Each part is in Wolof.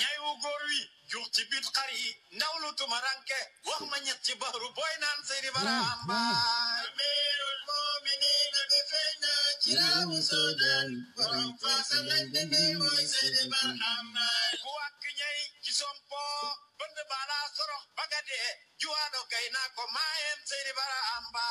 ñay wu góor wi juux ci bit xar yi ndaw lu tumaranke wax ma ñett ci bahru booy naan Seydi Barhamba amirul mu'minin bi fayna ci rawu Sudan borom fasalan dene mooy Seydi Barhamba ku wàkk ñay ci sompo bënd bala sorox baga dee juwaado kay naa ko maayem Seydi Barhamba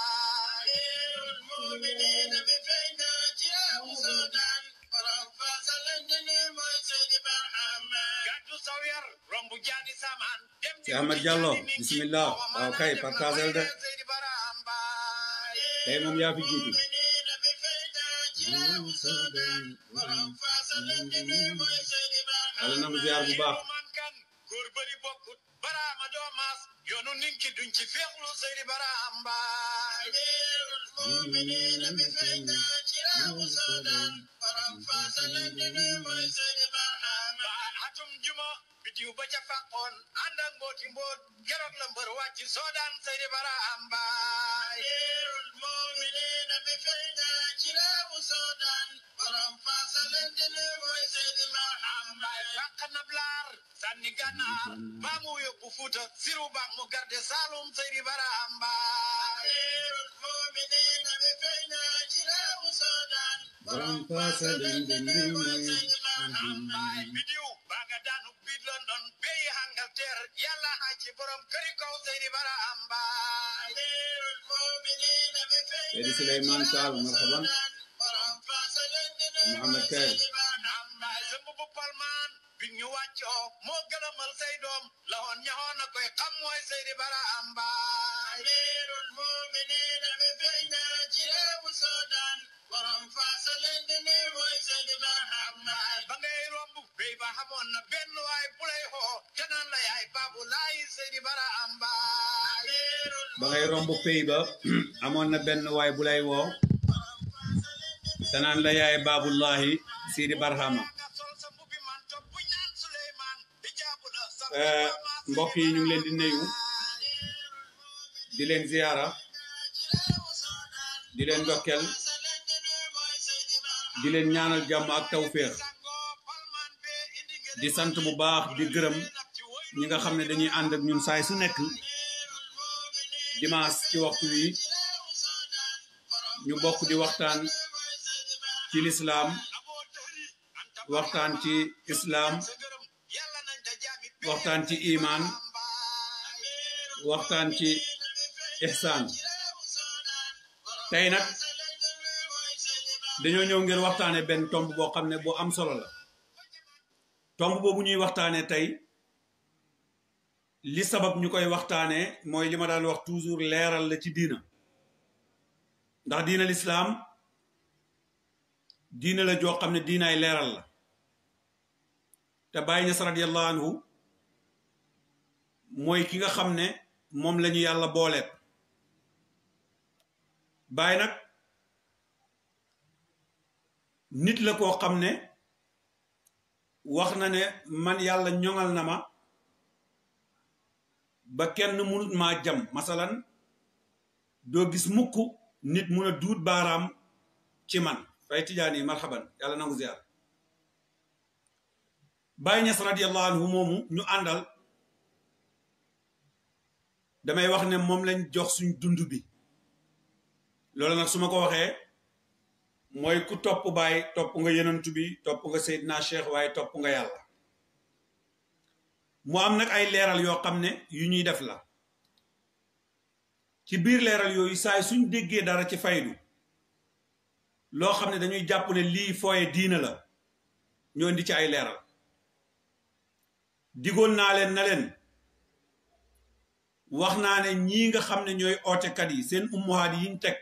amirul mu'minin bi fayna ci rawu Sudan borom fasalan dene mooy Seydi Barhamba gàddu saw yar rombu jaani samaan dem ci Ahmed Diallo bismillah waaw kay partagel de tey moom yaa fi jiitu wala nangu ziar bu baax góor bëri bokkut baraama doomaas yoonu ninki duñ ci feexlu Seydi Barhamba mu'minina bi fayda ci rawu Sudan borom fasalande mooy Seydi Barhamba atum juma bidiw ba ca fàqoon ànd ak mbooti mboot keroog la mbër wàcc Sudan Seydi Barhamba mu'minina bi fayda ci rawu Sudan borom fasalande mooy Seydi Barhamba fàq na blaar sànni gànnaar baa mu yóbbu Fuuta siru baa mu garde Saalum Seydi Barhamba mu'minina bi fayda ci rawu Sudan borom fasalande mooy Seydi Barhamba bidiw baa nga daanu biit London pays Angleterre yàlla aji borom këri kaw Seydi Barhamba mu'minina bi fayda Seydi Souleymane Tall marhaban Mohamed Kay sëmb bu palmaan bi ñu wàccoo moo gëlëmal say doom la woon ñaxoon na koy xam mooy Seydi Barhamba amirul mu'minina bi fayda ci rawu Sudan borom fasalende ne mooy Seydi Barhamba ba ngay romb béy ba xamoon na benn waay bu lay xoo te naan la yaay baabu laay Seydi Barhamba ba ngay romb pay ba amoon na benn waay bu lay woo te naan la yaay baabullahi Seydi Barhamba mbokk yi ñu ngi leen di nuyu di leen ziyaara di leen ndokkeel di leen ñaanal jàmm ak tawféex di sant bu baax di gërëm ñi nga xam ne dañuy ànd ak ñun saay su nekk dimanche ci waxtu wi ñu bokk di waxtaan ci lislaam waxtaan ci islaam waxtaan ci iman waxtaan ci ihsaan tey nag dañoo ñëw ngir waxtaane benn tomb boo xam ne bu am solo la tomb boobu ñuy waxtaane tey li sabab ñu koy waxtaane mooy li ma daan wax toujours leeral la ci diina ndax diina lislaam diina la joo xam ne diinaay leeral la te Baay Ñas radiyallahu anhu mooy ki nga xam ne moom la ñu yàlla booleet Baay nag nit la koo xam ne wax na ne man yàlla ñoŋal na ma ba kenn munut maa jam masalan doo gis mukk nit mun a duut baaraam ci man fay tijaan yi marhaban yàlla nangu ziar Baay Ñas radiyallahu anhu moomu ñu àndal damay wax ne moom lañ jox suñ dund bi loolu nag su ma ko waxee mooy ku topp Baay topp nga yenantu bi topp nga Seydina Cheikh waaye topp nga yàlla mu am nag ay leeral yoo xam ne yu ñuy def la ci biir leeral yooyu saay suñ déggee dara ci faydu loo xam ne dañuy jàpp ne lii fooye diina la ñoo indi ci ay leeral digoon naa leen na leen wax naa ne ñii nga xam ne ñooy ootekat yi seen ummuhaat yiñ teg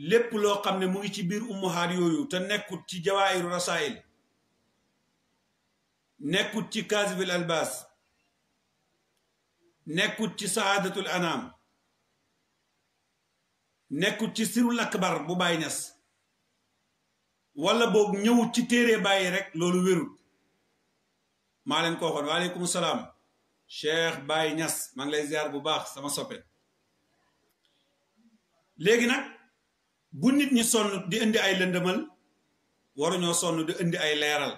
lépp loo xam ne mu ngi ci biir ummuhaat yooyu te nekkut ci jawaahiru rasail nekkut ci kaasibil albaas nekkut ci saadatul anam nekkut ci sirul akbar bu Baay Ñas wala boog ñëwut ci téere bàyyi rek loolu wérut maa leen ko waxoon waaleykum salaam Cheikh Baay Ñas maa ngi lay ziar bu baax sama soppe léegi nag bu nit ñi sonn di indi ay lëndëmal waruñoo sonn di indi ay leeral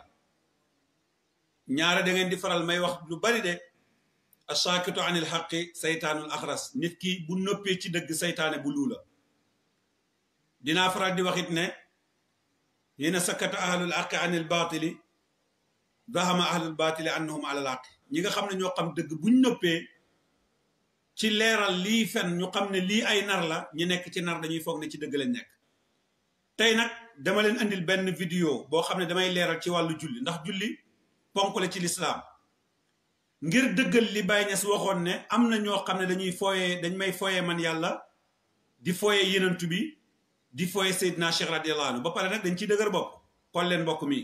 ñaare da ngeen di faral may wax lu bari de asaakitu anil xaqi saytaanul axras nit ki bu noppee ci dëgg saytaane bu luula dinaa faral di waxit ne yéena sakkata ahlul aqi anil baatili dahama ahlul baatili annahum alal aqi ñi nga xam ne ñoo xam dëgg buñ noppee ci leeral lii fen ñu xam ne lii ay nar la ñu nekk ci nar dañuy foog ne ci dëgg lañ nekk tey nag dama leen andil benn vidéo boo xam ne damay leeral ci wàllu julli ndax julli ponk la ci lislaam ngir dëggal li Baye Niass waxoon ne am na ñoo xam ne dañ may fooyee man yàlla di fooyee yenantu bi di fooyee Seydina Cheikh radiyallahu anhu ba pare nag dañ ciy dëgër bopp xool leen mbokk mi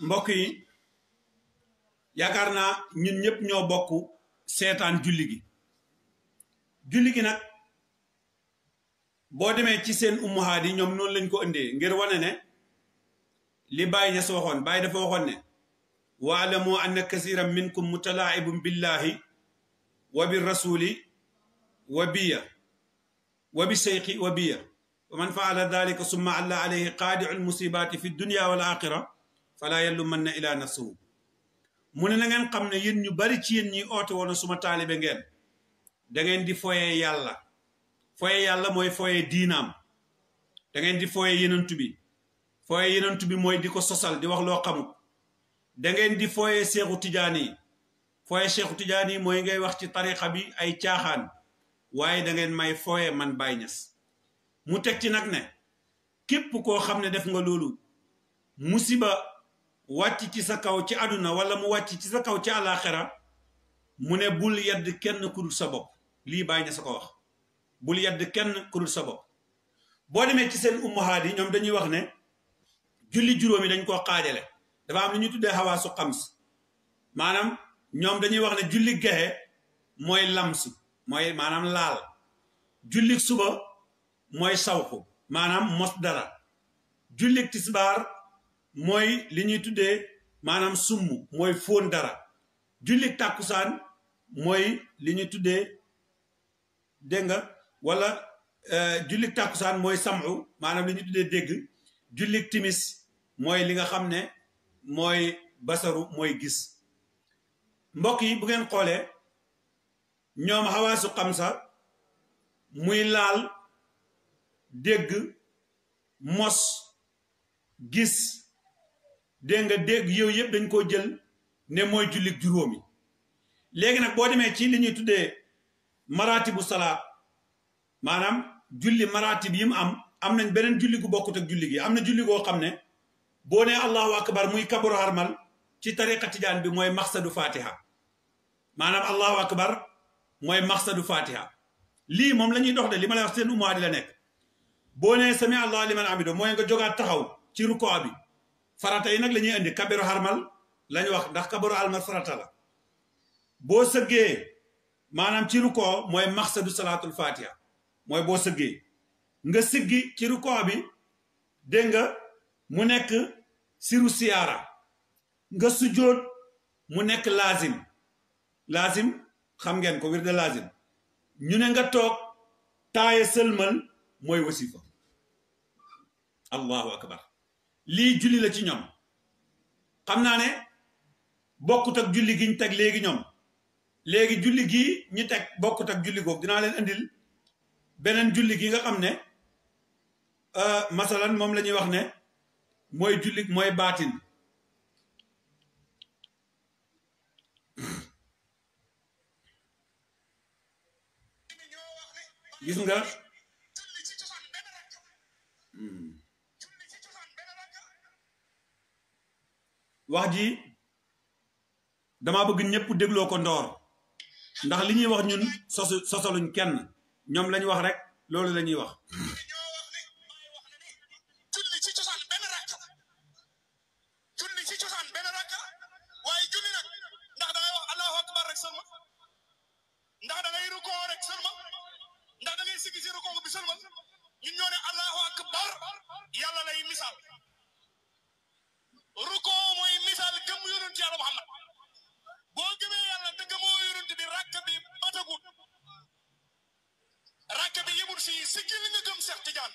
mbokk yi yaakaar naa ñun ñëpp ñoo bokk seetaan julli gi nag boo demee ci seen ummahaat yi ñoom noonu lañ ko indee ngir wane ne li Baye Niass waxoon Baye dafa waxoon ne waalamu anna kasiran minkum mutalaa'ibun billahi wa bi rasuli wa biya wa bi seyqi wa biya wa man faala dalika summa alla alayhi qaadi'u almusibati fi dunya wal axira fala yallumanna ila nafsuhu mu ne na ngeen xam ne yéen ñu bari ci yéen ñi oote woon suma taalibe ngeen da ngeen di foyee yàlla mooy foyee diinaam da ngeen di foyee yenantu bi mooy di ko sosal di wax loo xamut da ngeen di foyee seexu tijaani yi foyee seexu tijaani yi mooy ngay wax ci tariqa bi ay caaxaan waaye da ngeen may foyee man Baye Niass mu teg ci nag ne képp koo xam ne def nga loolu musiba wàcc ci sa kaw ci àdduna wala mu wàcc ci sa kaw ci àllaaxira mu ne bul yedd kenn ku dul sa bopp lii Baye Niass ko wax bul yedd kenn ku dul sa bopp boo demee ci seen ummahaat yi ñoom dañuy wax ne julli juróomi dañ koo xaajale dafa am lu ñu tuddee xawaasu xams maanaam ñoom dañuy wax ne julli gexe mooy lams mooy maanaam laal julli suba mooy sawxu maanaam mos dara julli tisbaar mooy li ñuy tuddee maanaam summ mooy fóon dara julli tàkkusaan mooy li ñuy tuddee dégg nga wala julli tàkkusaan mooy sam'u maanaam li ñuy tuddee dégg julli timis mooy li nga xam ne mooy basaru mooy gis mbokk yi bu ngeen xoolee ñoom xawaasu xamsa muy laal dégg mos gis dégg nga dégg yow yëpp dañ koo jël ne mooy jullit juróomi léegi nag boo demee ci li ñuy tuddee maratibu salaat maanaam julli maratib yi mu am nañ beneen julli gu bokkut ak julli gi am na julli goo xam ne boo nee allahu akbar muy kabaru harmal ci tariqa tijaan bi mooy maqsadu fatiha maanaam allahu akbar mooy maqsadu fatiha lii moom la ñuy dox de li ma lay wax seen ummaa di la nekk boo nee sami allah liman amido mooy nga jogaat taxaw ci rukkoo bi farata yi nag la ñuy indi kabaru harmal lañu wax ndax kabaru harmal farata la boo sëggee maanaam ci rukkoo mooy maqsadu salaatul fatiha mooy boo sëggee nga siggi ci rukkoo bi dégg nga mu nekk siru siyaara nga sujjóot mu nekk laazim xam ngeen ko wirde laazim ñu ne nga toog taaye sëlmal mooy wasifa allahu akbar lii julli la ci ñoom xam naa ne bokkut ak julli gi ñu teg léegi ñoom léegi julli gii ñu teg bokkut ak julli googu dinaa leen indil beneen julli gi nga xam ne masalan moom la ñuy wax ne mooy julli mooy baatin gis nga wax ji dama bëgg ñëpp dégloo ko ndoor ndax li ñuy wax ñun sosaluñ kenn ñoom lañ wax rek loolu la ñuy wax ndax da ngay ruko rek seulement ndax da ngay sigi ci ruko bi seulement ñun ñoo ne allahu akbar yàlla lay misal ruko mooy misal gëm yonent yàlla Muhammad boo gëmee yàlla te gëmoo yonent bi rakk bi batagut rakk bi yëmul si sigil nga gëm Seex Tijaan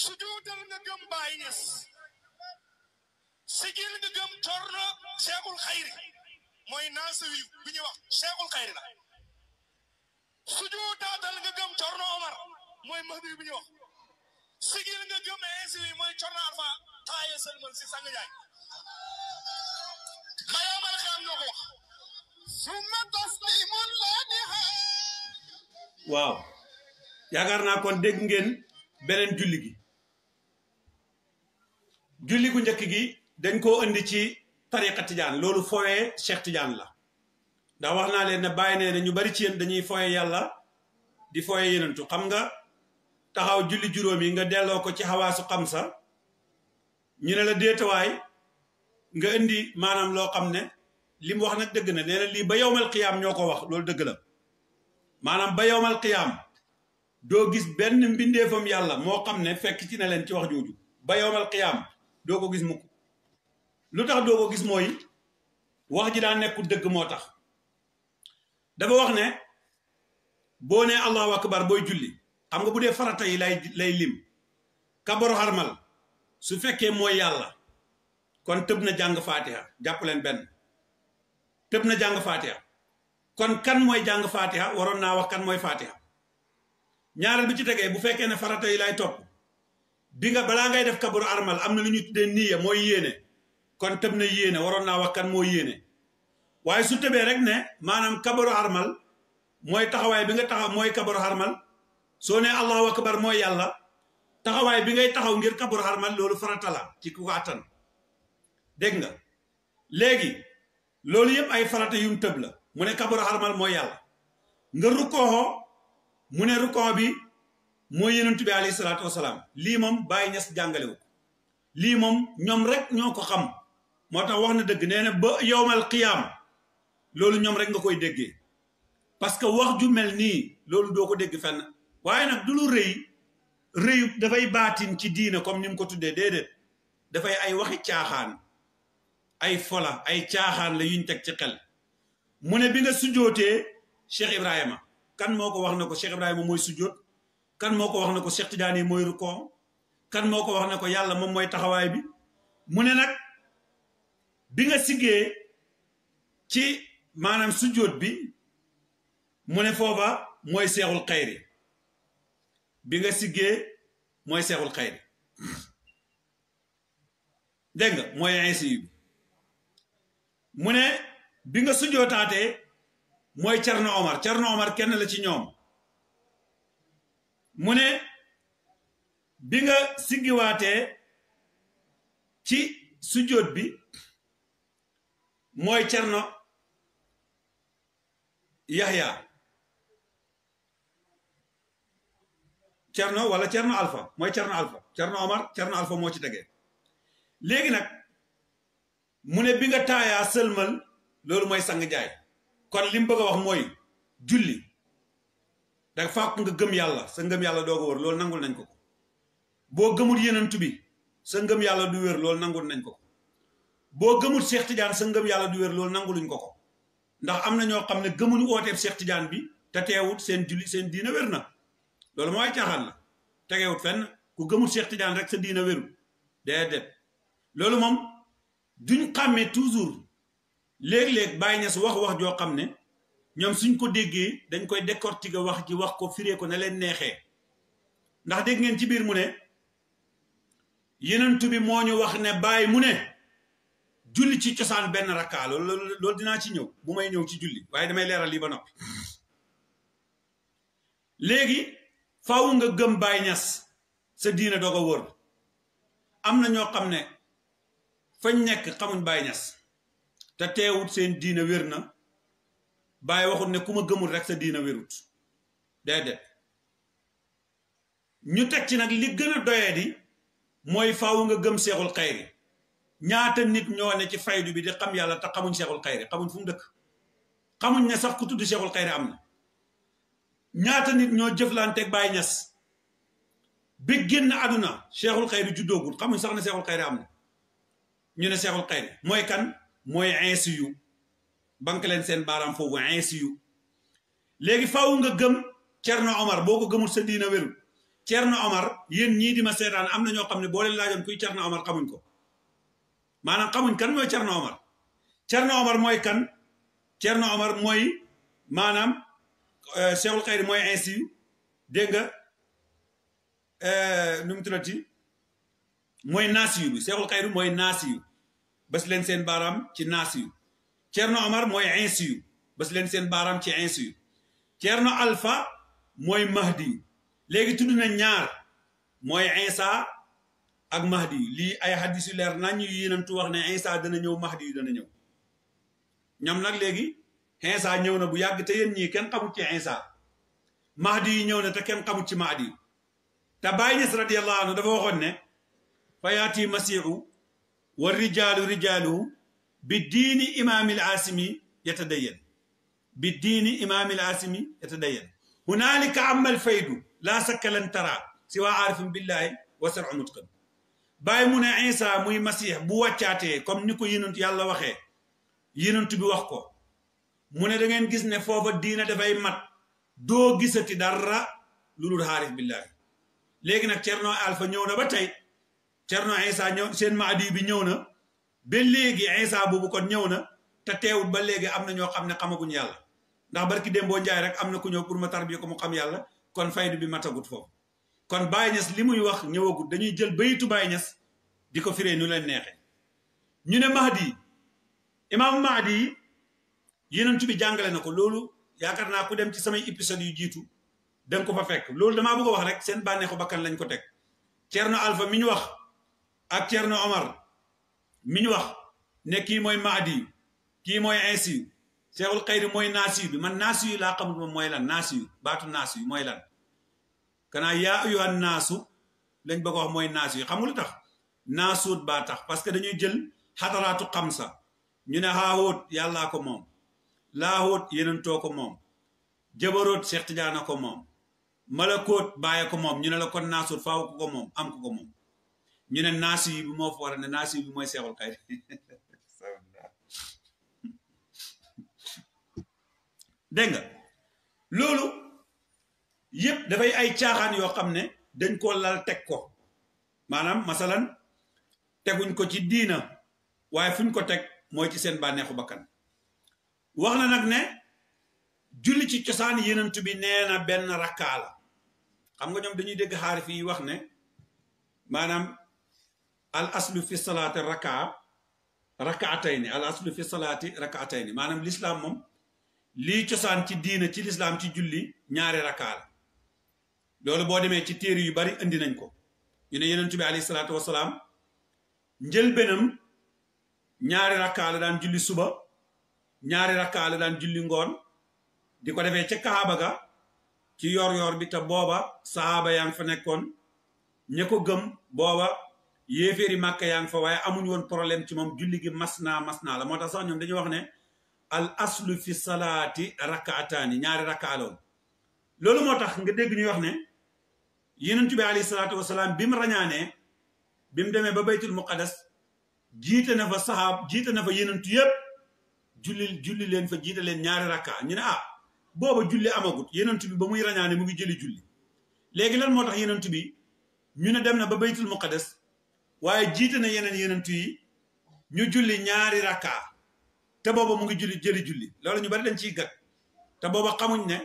sujuudal nga gëm Baay Ñas sigil nga gëm Torno Seexul Xayri mooy Naasawi bi ñuy wax Seexul Xayri la sujuudaatal nga gëm Torno Omar mooy Mahdi bi ñuy wax sigil nga gëm Insiwi mooy Torno Alpha taaye sëlmal si sang jaay mayamal xam ñoo ko wax summa taslimun laniha waaw yaakaar naa kon dégg ngeen beneen julli gu njëkk gi dañ koo indi ci tariqa Tijaan loolu fooyee Cheikh Tidiane la ndax wax naa leen ne bàyyi nee na ñu bari ci yéen dañuy fooye yàlla di fooye yenentu xam nga taxaw julli juróom yi nga delloo ko ci xawaasu xam sa ñu ne la déetawaay nga indi maanaam loo xam ne li mu wax nag dëgg na nee na lii ba yowmal qiyaam ñoo ko wax loolu dëgg la maanaam ba yowmal qiyaam doo gis benn mbindeefam yàlla moo xam ne fekk ci na leen ci wax jooju ba yowmal qiyaam doo ko gis mukk lu tax doo ko gis mooy wax ji daa nekkul dëgg moo tax dafa wax ne boo nee allahu akbar booy julli xam nga bu dee farata yi lay lim kabaru xarmal su fekkee mooy yàlla kon tëb na jàng fatiha jàpp leen benn tëb na jàng fatiha kon kan mooy jàng fatiha waroon naa wax kan mooy fatiha ñaareel bi ci tegee bu fekkee ne farata yi lay topp bi nga balaa ngay def kabaru armal am na lu ñu tuddee niya mooy yéene kon tëb na yéene waroon naa wax kan moo yéene waaye su tëbee rek ne maanaam kabaru armal mooy taxawaay bi nga taxaw mooy kabaru armal soo ne allahu akbar mooy yàlla taxawaay bi ngay taxaw ngir kabaru armal loolu farata la ci ku ko attan dégg nga léegi loolu yëpp ay farata yum tëb la mu ne kabaru armal mooy yàlla nga rukkoo mu ne rukkoo bi mooy yenentu bi alayhi salaatu wasalaam lii moom Baay Ñas jàngale wu ko lii moom ñoom rek ñoo ko xam moo tax wax na dëgg nee na ba yowmal qiyaam loolu ñoom rek nga koy déggee parce que wax ju mel nii loolu doo ko dégg fenn waaye nag du lu rëyu dafay baatin ci diina comme ni mu ko tuddee déedéet dafay ay waxi caaxaan ay fola ay caaxaan la yuñ teg ci xel mu ne bi nga sujjootee Cheikh Ibrahima kan moo ko wax na ko Cheikh Ibrahima mooy sujjoot kan moo ko wax na ko Cheikh Tidiane mooy rukkoo kan moo ko wax na ko yàlla moom mooy taxawaay bi mu ne nag bi nga siggee ci maanaam sujjoot bi mu ne foofa mooy seexul xayri bi nga siggee mooy seexul xayri dégg nga mooy ainsi bi mu ne bi nga sujjootaatee mooy Cerno Omar kenn la ci ñoom mu ne bi nga siggiwaatee ci sujjoot bi mooy Cerno Yaxya Cerno wala Cerno Alpha mooy Cerno Alpha Cerno Omar Cerno Alpha moo ci tegee léegi nag mu ne bi nga taayaa sëlmal loolu mooy sang jaay kon li mu bëgg a wax mooy julli da fàq nga gëm yàlla sa ngëm yàlla doo ko wër loolu nangul nañ ko ko boo gëmul yenentu bi sa ngëm yàlla du wér loolu nangul nañ ko ko boo gëmul Cheikh Tidiane sa ngëm yàlla du wér loolu nanguluñ ko ko ndax am na ñoo xam ne gëmuñu ooteeb Cheikh Tidiane bi te teewut seen julli seen diina wér na loolu mooy caaxaan la tegewut fenn ku gëmul Cheikh Tidiane rek sa diina wéru déedéet loolu moom duñ xàmmee toujours léeg-léeg Baay Ñas wax joo xam ne ñoom suñ ko déggee dañ koy décortiquer wax ji wax ko firee ko ne leen neexee ndax dégg ngeen ci biir mu ne yenentu bi moo ñu wax ne Baay mu ne julli ci cosaan benn rakkaa loolu dinaa ci ñëw bu may ñëw ci julli waaye damay leeral lii ba noppi léegi faaw nga gëm Baay Ñas sa diina doog a wóor am na ñoo xam ne fañ nekk xamuñ Baay Ñas te teewut seen diina wér na Baay waxut ne ku ma gëmul rek sa diina wérut déedéet ñu teg ci nag li gën a doyee di mooy faaw nga gëm seexul xayri ñaata nit ñoo ne ci faydu bi di xam yàlla te xamuñ seexul xayri xamuñ fu mu dëkk xamuñ ne sax ku tudd seexul xayri am na ñaata nit ñoo jëflanteeg Baay Ñas bi génn àdduna seexul xayri juddoogul xamuñ sax ne seexul xayri am na ñu ne seexul xayri mooy kan mooy insi yu banque leen seen baaraam foofu insi yu léegi faaw nga gëm Cerno Omar boo ko gëmul sa diina wérul Cerno Omar yéen ñii di ma seetaan am na ñoo xam ne boo leen laajoon kuy Cerno Omar xamuñ ko maanaam xamuñ kan mooy Cerno Omar Cerno Omar mooy kan Cerno Omar mooy maanaam seexul xayri mooy insi yu dégg nga nu mu tuddati mooy naasiyu bi seexul xayri mooy naasiyu bas leen seen baaraam ci naasiyu Cerno Omar mooy insiyu bas leen seen baaraam ci insiyu Cerno Alpha mooy mahdiyu léegi tudd na ñaar mooy Isa ak mahdiyu lii ay hadis yu leer nañ yu yéenantu wax ne Isa dana ñëw mahdiyu dana ñëw ñoom nag léegi Isa ñëw na bu yàgg te yéen ñii kenn xamut ci Isa mahdiyu ñëw na te kenn xamut ci mahdiyu te Baay Ñas radiyallahu anhu dafa waxoon ne fa yaati masiixu wa rijaalu rijaaluhu bi diini imaamil asimi yatadayyan bi diini imaamil asimi yatadayyan hunaalika amal faydu laa sakka lan tara siwa aarifin billahi wa sar'u mutqin Baay mu ne Isa muy masiix bu wàccaatee comme ni ko yonent yàlla waxee yonent bi wax ko mu ne da ngeen gis ne foofa diina dafay mat doo gisati dara lu dul aarif billahi léegi nag Cerno Alpha ñëw na ba tey Cerno Isa ñëw seen maadi bi ñëw na ba léegi Isa boobu kon ñëw na te teewut ba léegi am na ñoo xam ne xamaguñ yàlla ndax barki Dembo Njaay rek am na ku ñëw pour ma tarbiya ko mu xam yàlla kon faydu bi matagut foofu kon Baay Ñas li muy wax ñëwagut dañuy jël bayitu Baay Ñas di ko firee nu leen neexee ñu ne Mahdi imaamu Mahdi Yonent bi jàngale na ko loolu yaakaar naa ku dem ci samay épisode yu jiitu danga ko fa fekk loolu damaa bëgg a wax rek seen bànneexu bakkan lañ ko teg Cerno Alpha mi ñu wax ak Cerno Omar mi ñu wax ne kii mooy Mahdi kii mooy insi seexul xayri mooy naasiyu bi man naasiyu laa xamut moom mooy lan naasiyu baatu naasiyu mooy lan kanaa yaa ayyuhan naasu lañ bëgg a wax mooy naasiyu xam nga lu tax naasuut baa tax parce que dañuy jël xadaraatu xamsa ñu ne haahóot yàllaa ko moom laahóot yenentoo ko moom jabaroot Seex Tijaana ko moom malakoot bàyyi ko moom ñu ne la kon naasuut faaw ko ko moom am ko ko moom ñu ne naasiyu bi moo fa war a ne naasiyu bi mooy seexul xayri dégg nga loolu yëpp dafay ay caaxaan yoo xam ne dañ ko lal teg ko maanaam masalan teguñ ko ci diina waaye fuñ ko teg mooy ci seen bànneexu bakkan wax na nag ne julli ci cosaan yenentu bi nee na benn rakkaa la xam nga ñoom dañuy dégg xaarif yi wax ne maanaam al aslu fi salaati rakaatayni al aslu fi salaati rakaatayni maanaam lislaam moom lii cosaan ci diina ci lislaam ci julli ñaari rakkaa la loolu boo demee ci téere yu bari indi nañ ko ñu ne yonent bi alayhi salaatu wasalaam njëlbéenam ñaari rakkaa la daan julli suba ñaari rakkaa la daan julli ngoon di ko defee ca kaaba ga ci yor-yor bi te booba sahaaba yaa ngi fa nekkoon ña ko gëm booba yéeféeri màkka yaa ngi fa waaye amuñ woon problème ci moom julli gi mas naa la moo tax sax ñoom dañuy wax ne al aslu fi salaati rakaataani ñaari rakkaa la woon loolu moo tax nga dégg ñuy wax ne yonent bi alayhi salaatu wasalaam bi mu rañaanee bi mu demee ba baytul muqaddas jiite na fa yonent yëpp julli leen fa jiite leen ñaari rakkaa ñu ne booba julli amagut yonent bi ba muy rañaane mu ngi jëli julli léegi lan moo tax yonent bi ñu ne dem na ba baytul muqaddas waaye jiite na yeneen yonent yi ñu julli ñaari rakkaa te booba mu ngi jëli julli loolu ñu bari dañ ciy gàtt te booba xamuñ ne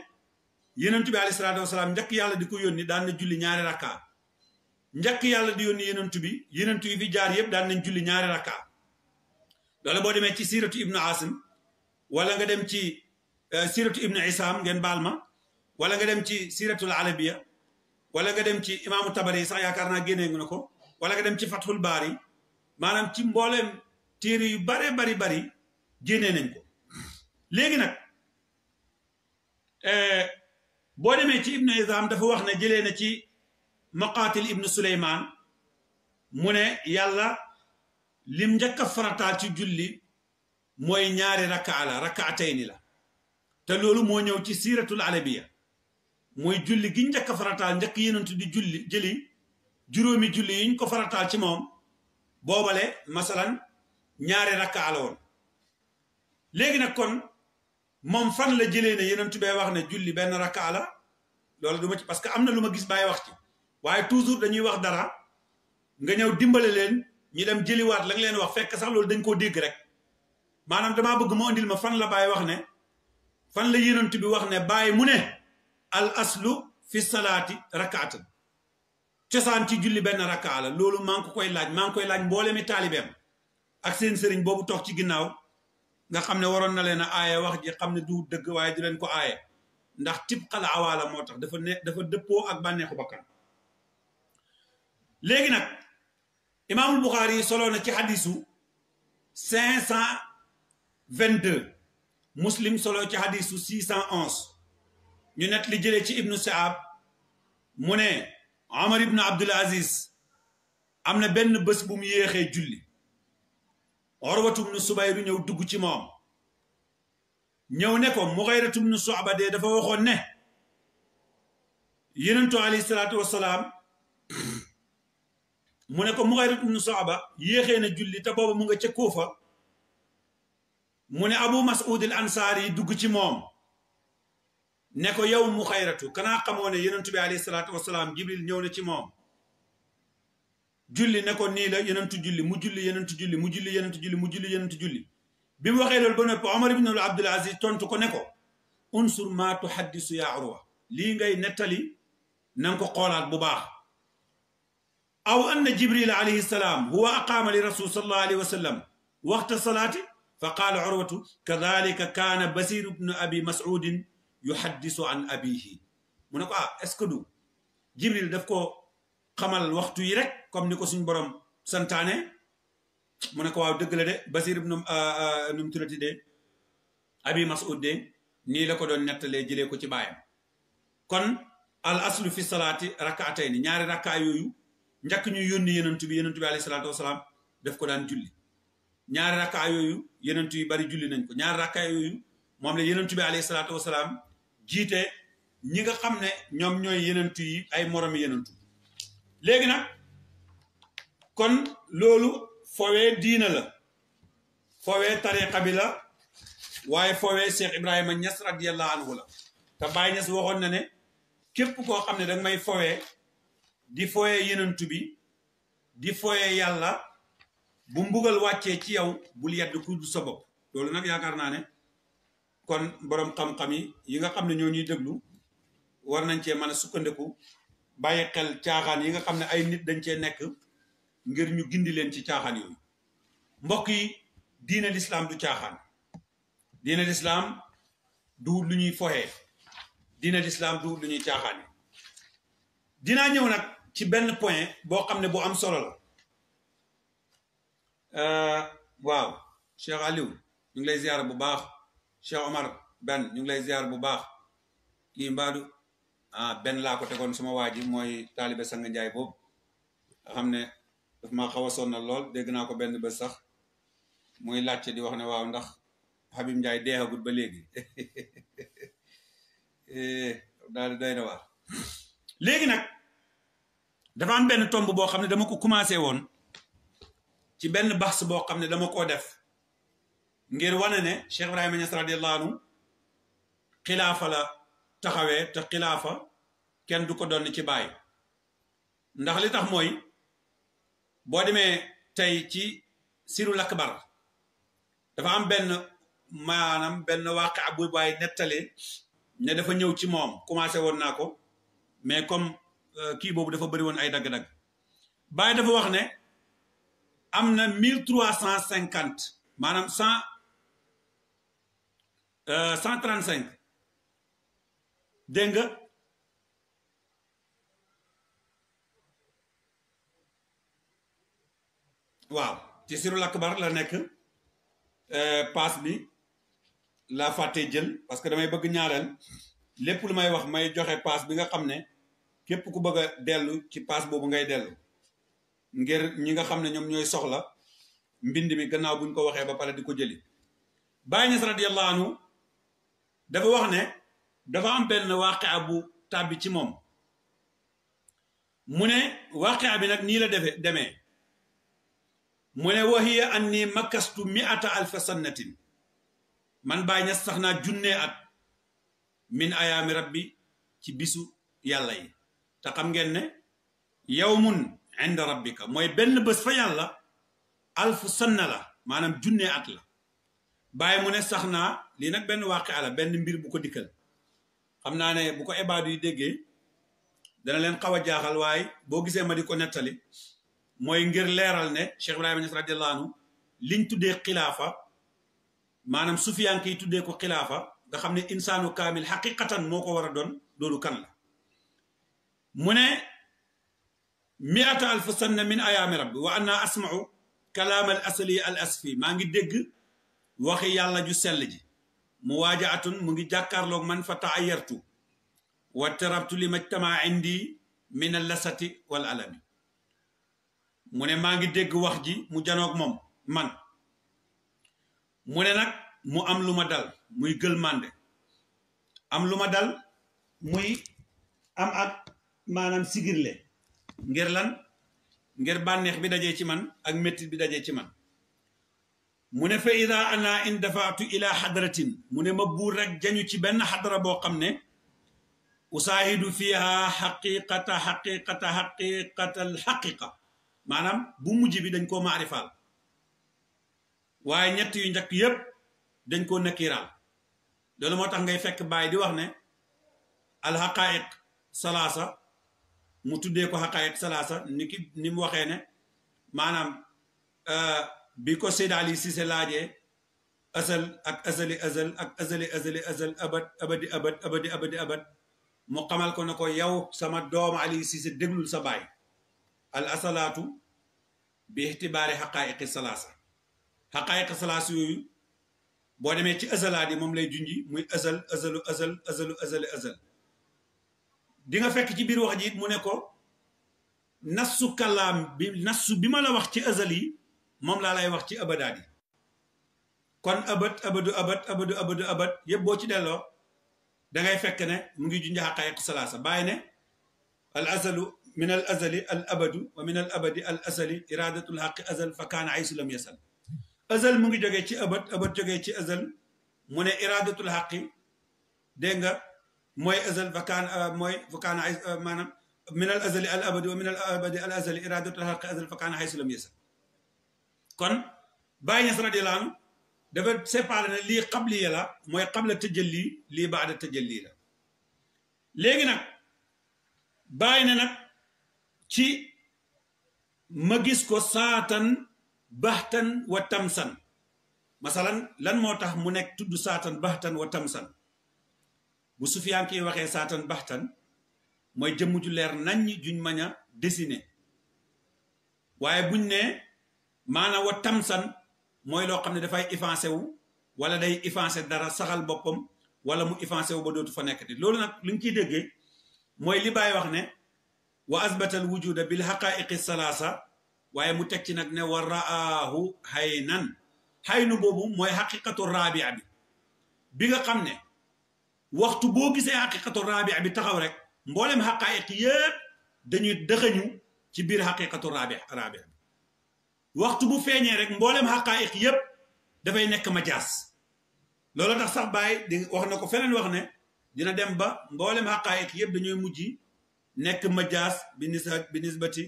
yonent bi alayhi salaatu wasalaam njëkk yàlla di ko yónni daan na julli ñaari rakkaa njëkk yàlla di yónni yonent yi fi jaar yëpp daan nañ julli ñaari rakkaa loolu boo demee ci siiratu ibnu asim wala nga dem ci siiratu ibnu isaam ngeen baal ma wala nga dem ci siratul arabiya wala nga dem ci imaamu tabari sax yaakaar naa génnee nga ko wala nga dem ci fathul baari maanaam ci mbooleem téere yu bare bari génnee nañ ko léegi nag boo demee ci ibnu izam dafa wax ne jëlee na ci maqaatil ibnu suleymaan mu ne yàlla lim njëkk a farataal ci julli mooy ñaari rakkaa la rakkaatayni la te loolu moo ñëw ci siratul arabiya mooy julli gi njëkk a farataal njëkk yenentu di julli jëli juróomi julli yiñ ko farataal ci moom boobale masalan ñaari rakkaa la woon léegi nag kon moom fan la jëlee ne yenentu bee wax ne julli benn rakkaa la loolu du ma ci parce que am na lu ma gis bàyyi wax ci waaye toujours dañuy wax dara nga ñëw dimbale leen ñu dem jëliwaat la nga leen wax fekk sax loolu dañ koo dégg rek maanaam damaa bëgg mu andil ma fan la bàyyi wax ne fan la yenentu bi wax ne bàyyi mu ne al aslu fi salaati rakaatan cosaan ci julli benn rakkaa la loolu maa ngi ko koy laaj maa ngi koy laaj mboole mi taalibeem ak seen sëriñ boobu toog ci ginnaaw nga xam ne waroon na leen a aaye wax ji xam ne du dëgg waaye du leen ko aaye ndax tibqal awaala moo tax dafa dëppoo ak bànneexu bakkan léegi nag imaamul Buxaari yi soloo na ci xadisu 522 muslim solo ci xadisu 611 ñu net li jëlee ci ibnu saab mu ne Omar ibnu Abdul Aziz am na benn bés bu mu yéexee julli Urwatu ibnu Subayru ñëw dugg ci moom ñëw ne ko Mughiratu ibnu Shu'ba de dafa waxoon ne yenentu alayhi salaatu wassalaam mu ne ko Mughiratu ibnu Shu'ba yéexee na julli te booba mu nga ca Kuufa mu ne Abu Mas'ud al Ansaari yi dugg ci moom ne ko yow Mughiratu kanaa xamoo ne yenentu bi alayhi salaatu wassalaam Jibril ñëw na ci moom julli ne ko nii la yenentu julli mu julli yenentu julli mu julli yenentu julli mu julli yenentu julli bi mu waxee loolu ba noppi Omar ibn Abdul Aziz tontu ko ne ko unsur ma tuhaddisu ya Urwa lii ngay nettali na nga ko xoolaat bu baax aw anna Jibril alayhi salaam huwa aqaama li rasul sallallahu alayhi wa sallam waxta salaati fa qaala Urwatu kadhalika kaana Basir ibn abi Mas'udin yuhaddisu an abihi mu ne ko est-ce que du Jibril daf ko xamal waxtu yi rek comme ni ko suñ borom santaane mu ne ko waaw dëgg la de Basir ibn nu mu tuddati de abi Mas'ud de nii la ko doon nettalee jëlee ko ci baayam kon al aslu fi salaati rakaatayni ñaari rakkaa yooyu njëkk ñu yónni yenentu bi alayhi salaatu wasalaam daf ko daan julli ñaari rakkaa yooyu yenentu yu bari julli nañ ko ñaari rakkaa yooyu moom la yenentu bi alayhi salaatu wasalaam jiite ñi nga xam ne ñoom ñooy yenentu yi ay moromi yenentu léegi nag kon loolu fowee diina la fowee tariqa bi la waaye fowee Cheikh Ibrahima Niass radiyallahu anhu la te Baye Niass waxoon na ne képp koo xam ne danga may fowee di fowee yenentu bi di fowee yàlla bu mbugal wàccee ci yow bul yedd ku du sa bopp loolu nag yaakaar naa ne kon boroom xam-xam yi nga xam ne ñoo ñuy déglu war nañ cee mën a sukkandiku bàyyi xel caaxaan yi nga xam ne ay nit dañ cee nekk ngir ñu gindi leen ci caaxaan yooyu mbokk yi diine lislaam du caaxaan diine lislaam du lu ñuy foxee diine lislaam du lu ñuy caaxaan dinaa ñëw nag ci benn point boo xam ne bu am solo la waaw Cheikh Aliou ñu ngi lay ziar bu baax Cheikh Omar Ben ñu ngi lay ziar bu baax kii mbaadu benn laa ko tegoon sama waa ji mooy taalibe sang njaay boobu nga xam ne daf maa xaw a sonnal lool dégg naa ko benn bés sax muy laajte di wax ne waaw ndax Habib Njaay deexagut ba léegi daal di doy na waar léegi nag dafa am benn tomb boo xam ne dama ko commencé woon ci benn baxs boo xam ne dama koo def ngir wane ne Cheikh Ibrahima Niass radiyallahu anhu xilaafa la taxawee te xilaafa kenn du ko doon ci bàyyi ndax li tax mooy boo demee tey ci sirul akbar dafa am benn maanaam benn waaqi bu bàyyi nettali ne dafa ñëw ci moom commencé woon naa ko mais comme kii boobu dafa bëri woon ay dagg-dagg bàyyi dafa wax ne am na 1350 maanaam 135 dégg nga waaw ci sirul akbar la nekk paas bi laa fàttee jël parce que damay bëgg ñaareel lépp lu may wax may joxe paas bi nga xam ne képp ku bëgg a dellu ci paas boobu ngay dellu ngir ñi nga xam ne ñoom ñooy soxla mbind mi gannaaw buñ ko waxee ba pare di ko jëli Baay Ñas radiyallahu anhu dafa wax ne dafa am benn waaqia bu tàbbi ci moom mu ne waaqia bi nag nii la demee mu ne wa hiya anni makastu mi'ata alfa sannatin man Baay Ñas sax naa junnee at min ayaami rabbi ci bisu yàlla yi te xam ngeen ne yawmun inda rabbika mooy benn bés fa yàlla alfu sanna la maanaam junnee at la Baay mu ne sax naa lii nag benn waaqia la benn mbir bu ko dikkal xam naa ne bu ko ibaadu yi déggee dana leen xaw a jaaxal waaye boo gisee ma di ko nettali mooy ngir leeral ne Cheikh Ibrahima Niass radiyallahu anhu liñ tuddee xilaafa maanaam sufiyanke yi tuddee ko xilaafa nga xam ne insaanu kaamil xaqiqatan moo ko war a doon loolu kan la mu ne mi'ata alf sanna min ayaami rabbi wa anna asma'u kalaam al asli al asfi maa ngi dégg waxi yàlla ju sell ji mu waajaatun mu ngi jàkkaarloog man fa taayartu wa tarabtu li majtamaa indi min al lasati wal alami mu ne maa ngi dégg wax ji mu janoog moom man mu ne nag mu am lu ma dal muy gël mànde am lu ma dal muy am ak maanaam sigirle ngir lan ngir bànneex bi dajee ci man ak méttit bi dajee ci man mu ne fa ida ana in dafaatu ila xadratin mu ne ma buur rek jañu ci benn xadara boo xam ne usaahidu fiha xaqiqatal xaqiqa maanaam bu mujj bi dañ koo maarifaal waaye ñett yu njëkk yépp dañ koo nakiraal loolu moo tax ngay fekk Baay di wax ne alxaqaayiq salaasa mu tuddee ko xaqaayiq salaasa ni mu waxee ne maanaam bi ko Seydi Ali Cissé laajee asal ak azali azal ak azali azal abad mu xamal ko ne ko yow sama doom Ali Cissé déglul sa baay al asalaatu bi ixtibaari xaqaayiqi salaasa xaqaayiqi salaasa yooyu boo demee ci azalaat yi moom lay junji muy azal di nga fekk ci biir wax ji it mu ne ko nassu kalaam bi nassu bi ma la wax ci azal yi moom laa lay wax ci abadaat yi kon abad yëpp boo ci delloo dangay fekk ne mu ngi junj xaqaayiq salaasa bàyyi ne al azalu min al azali al abadu wa min al abadi al asali iradatul xaqi azal fa kaana aysu lam yasal azal mu ngi jógee ci abad jógee ci azal mu ne iradatul xaqi dégg nga mooy azal fa kaana ay maanaam min al azali al abadi wa min al abadi al azali iradatul xaqi azal fa kaana aysu lam yasal kon Baay Ñas radiyallaahu anhu dafa séparé ne lii qabliya la mooy qabla tajalli lii baada tajalli la léegi nag bàyyi na nag ci ma gis ko saatan baxtan wa tamsan masalan lan moo tax mu nekk tudd saatan baxtan wa tamsan bu sufiyaan ki waxee saatan baxtan mooy jëmm ju leer naññ juñ mën a dessiner waaye buñ ne maanaam wa tamsan mooy loo xam ne dafay effacé wu wala day effacé dara saxal boppam wala mu effacé wu ba dootu fa nekkati loolu nag li nga ciy déggee mooy li Baay wax ne wa asbatal wujuda bil xaqaiqi salaasa waaye mu teg ci nag ne wa raahu haynan haynu boobu mooy xaqiqatu rabia bi nga xam ne waxtu boo gisee xaqiqatu rabia bi taxaw rek mboolem xaqaiq yépp dañuy dëxëñu ci biir xaqiqatu rabia bi waxtu bu feeñee rek mboolem xaqaayiq yépp dafay nekk majaas loolu tax sax Baay di wax na ko feneen wax ne dina dem ba mboolem xaqaayiq yépp dañooy mujj nekk majaas bi nisbati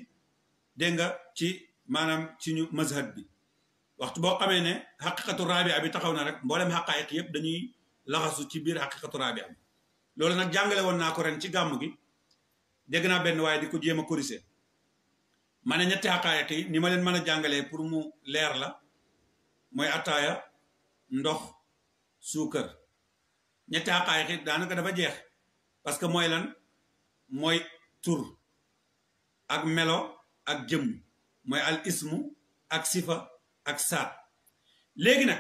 dégg nga ci maanaam ci ñu mazhab bi waxtu boo xamee ne xaqiqatu rabia bi taxaw na rek mboolem xaqaayiq yépp dañuy laxasu ci biir xaqiqatu rabia bi loolu nag jàngale woon naa ko ren ci gàmmu gi dégg naa benn waaye di ko jéem a corriger ma ne ñetti xaqaayiq yi ni ma leen mën a jàngalee pour mu leer la mooy ataaya ndox suukar ñetti xaqaayiq yi daanaka dafa jeex parce que mooy lan mooy tur ak melo ak jëmm mooy al ismu ak sifa ak saat léegi nag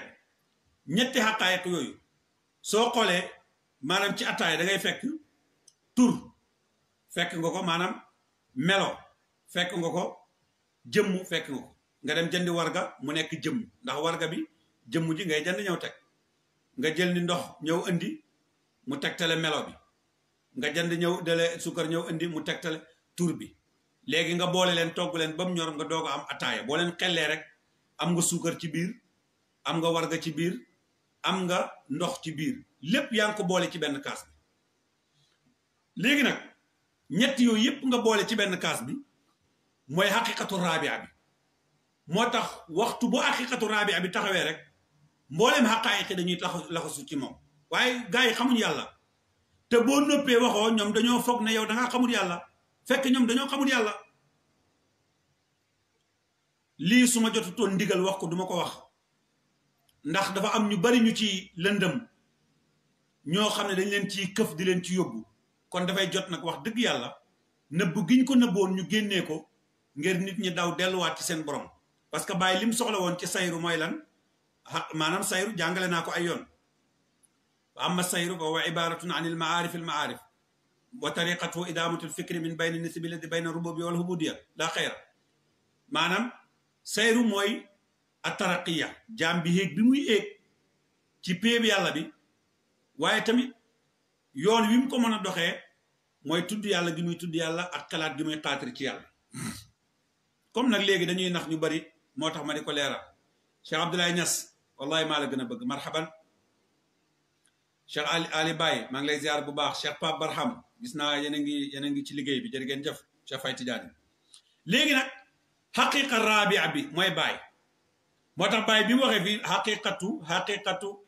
ñetti xaqaayiq yooyu soo xoolee maanaam ci attaaya da ngay fekk tur fekk nga ko maanaam melo fekk nga ko jëmm fekk nga ko nga dem jëndi warga mu nekk jëmm ndax warga bi jëmm ji ngay jënd ñëw teg nga jël ni ndox ñëw indi mu tegtale melo bi nga jënd ñëw dale suukar ñëw indi mu tegtale tur bi léegi nga boole leen togg leen ba mu ñor nga doog a am attaaya boo leen xellee rek am nga suukar ci biir am nga warga ci biir am nga ndox ci biir lépp yaa ngi ko boole ci benn kaas bi léegi nag ñett yooyu yépp nga boole ci benn kaas bi mooy xaqiqatu rabia bi moo tax waxtu bu xaqiqatu rabia bi taxawee rek mbooleem xaqaayiqi dañuy laxasu ci moom waaye gars yi xamuñ yàlla te boo noppee waxoo ñoom dañoo foog ne yow da ngaa xamul yàlla fekk ñoom dañoo xamul yàlla lii su ma jotutoon ndigal wax ko duma ko wax ndax dafa am ñu bari ñu ci lëndëm ñoo xam ne dañ leen ciy këf di leen ci yóbbu kon dafay jot nag wax dëgg yàlla nëbb giñ ko nëbboon ñu génnee ko ngir nit ñi daw delluwaat ci seen borom parce que bàyyi lim soxla woon ci sayru mooy lan maanaam sayru jàngale naa ko ay yoon wa amma sayru fa huwa ibaratun an il maarif al maarif wa tariqatu idamatu al fikri min bayni nisbi ladi bayna rububi wal hubudiya la xayra maanaam sayru mooy ataraqiya jaam bi yéeg bi muy éeg ci péeb yàlla bi waaye tamit yoon wi mu ko mën a doxee mooy tudd yàlla gi muy tudd yàlla ak xalaat gi muy xaatir ci yàlla comme nag léegi dañuy nax ñu bari moo tax ma di ko leeral Cheikh Abdoulaye Niass wallahi maa la gën a bëgg marhaban Cheikh Ali Baye maa ngi lay ziar bu baax Cheikh Pape Barham gis naa yéen a ngi ci liggéey bi jërë ngeen jëf Cheikh Fay Tidiane léegi nag xaqiqa rabia bi mooy Baye moo tax Baye bi mu waxee fii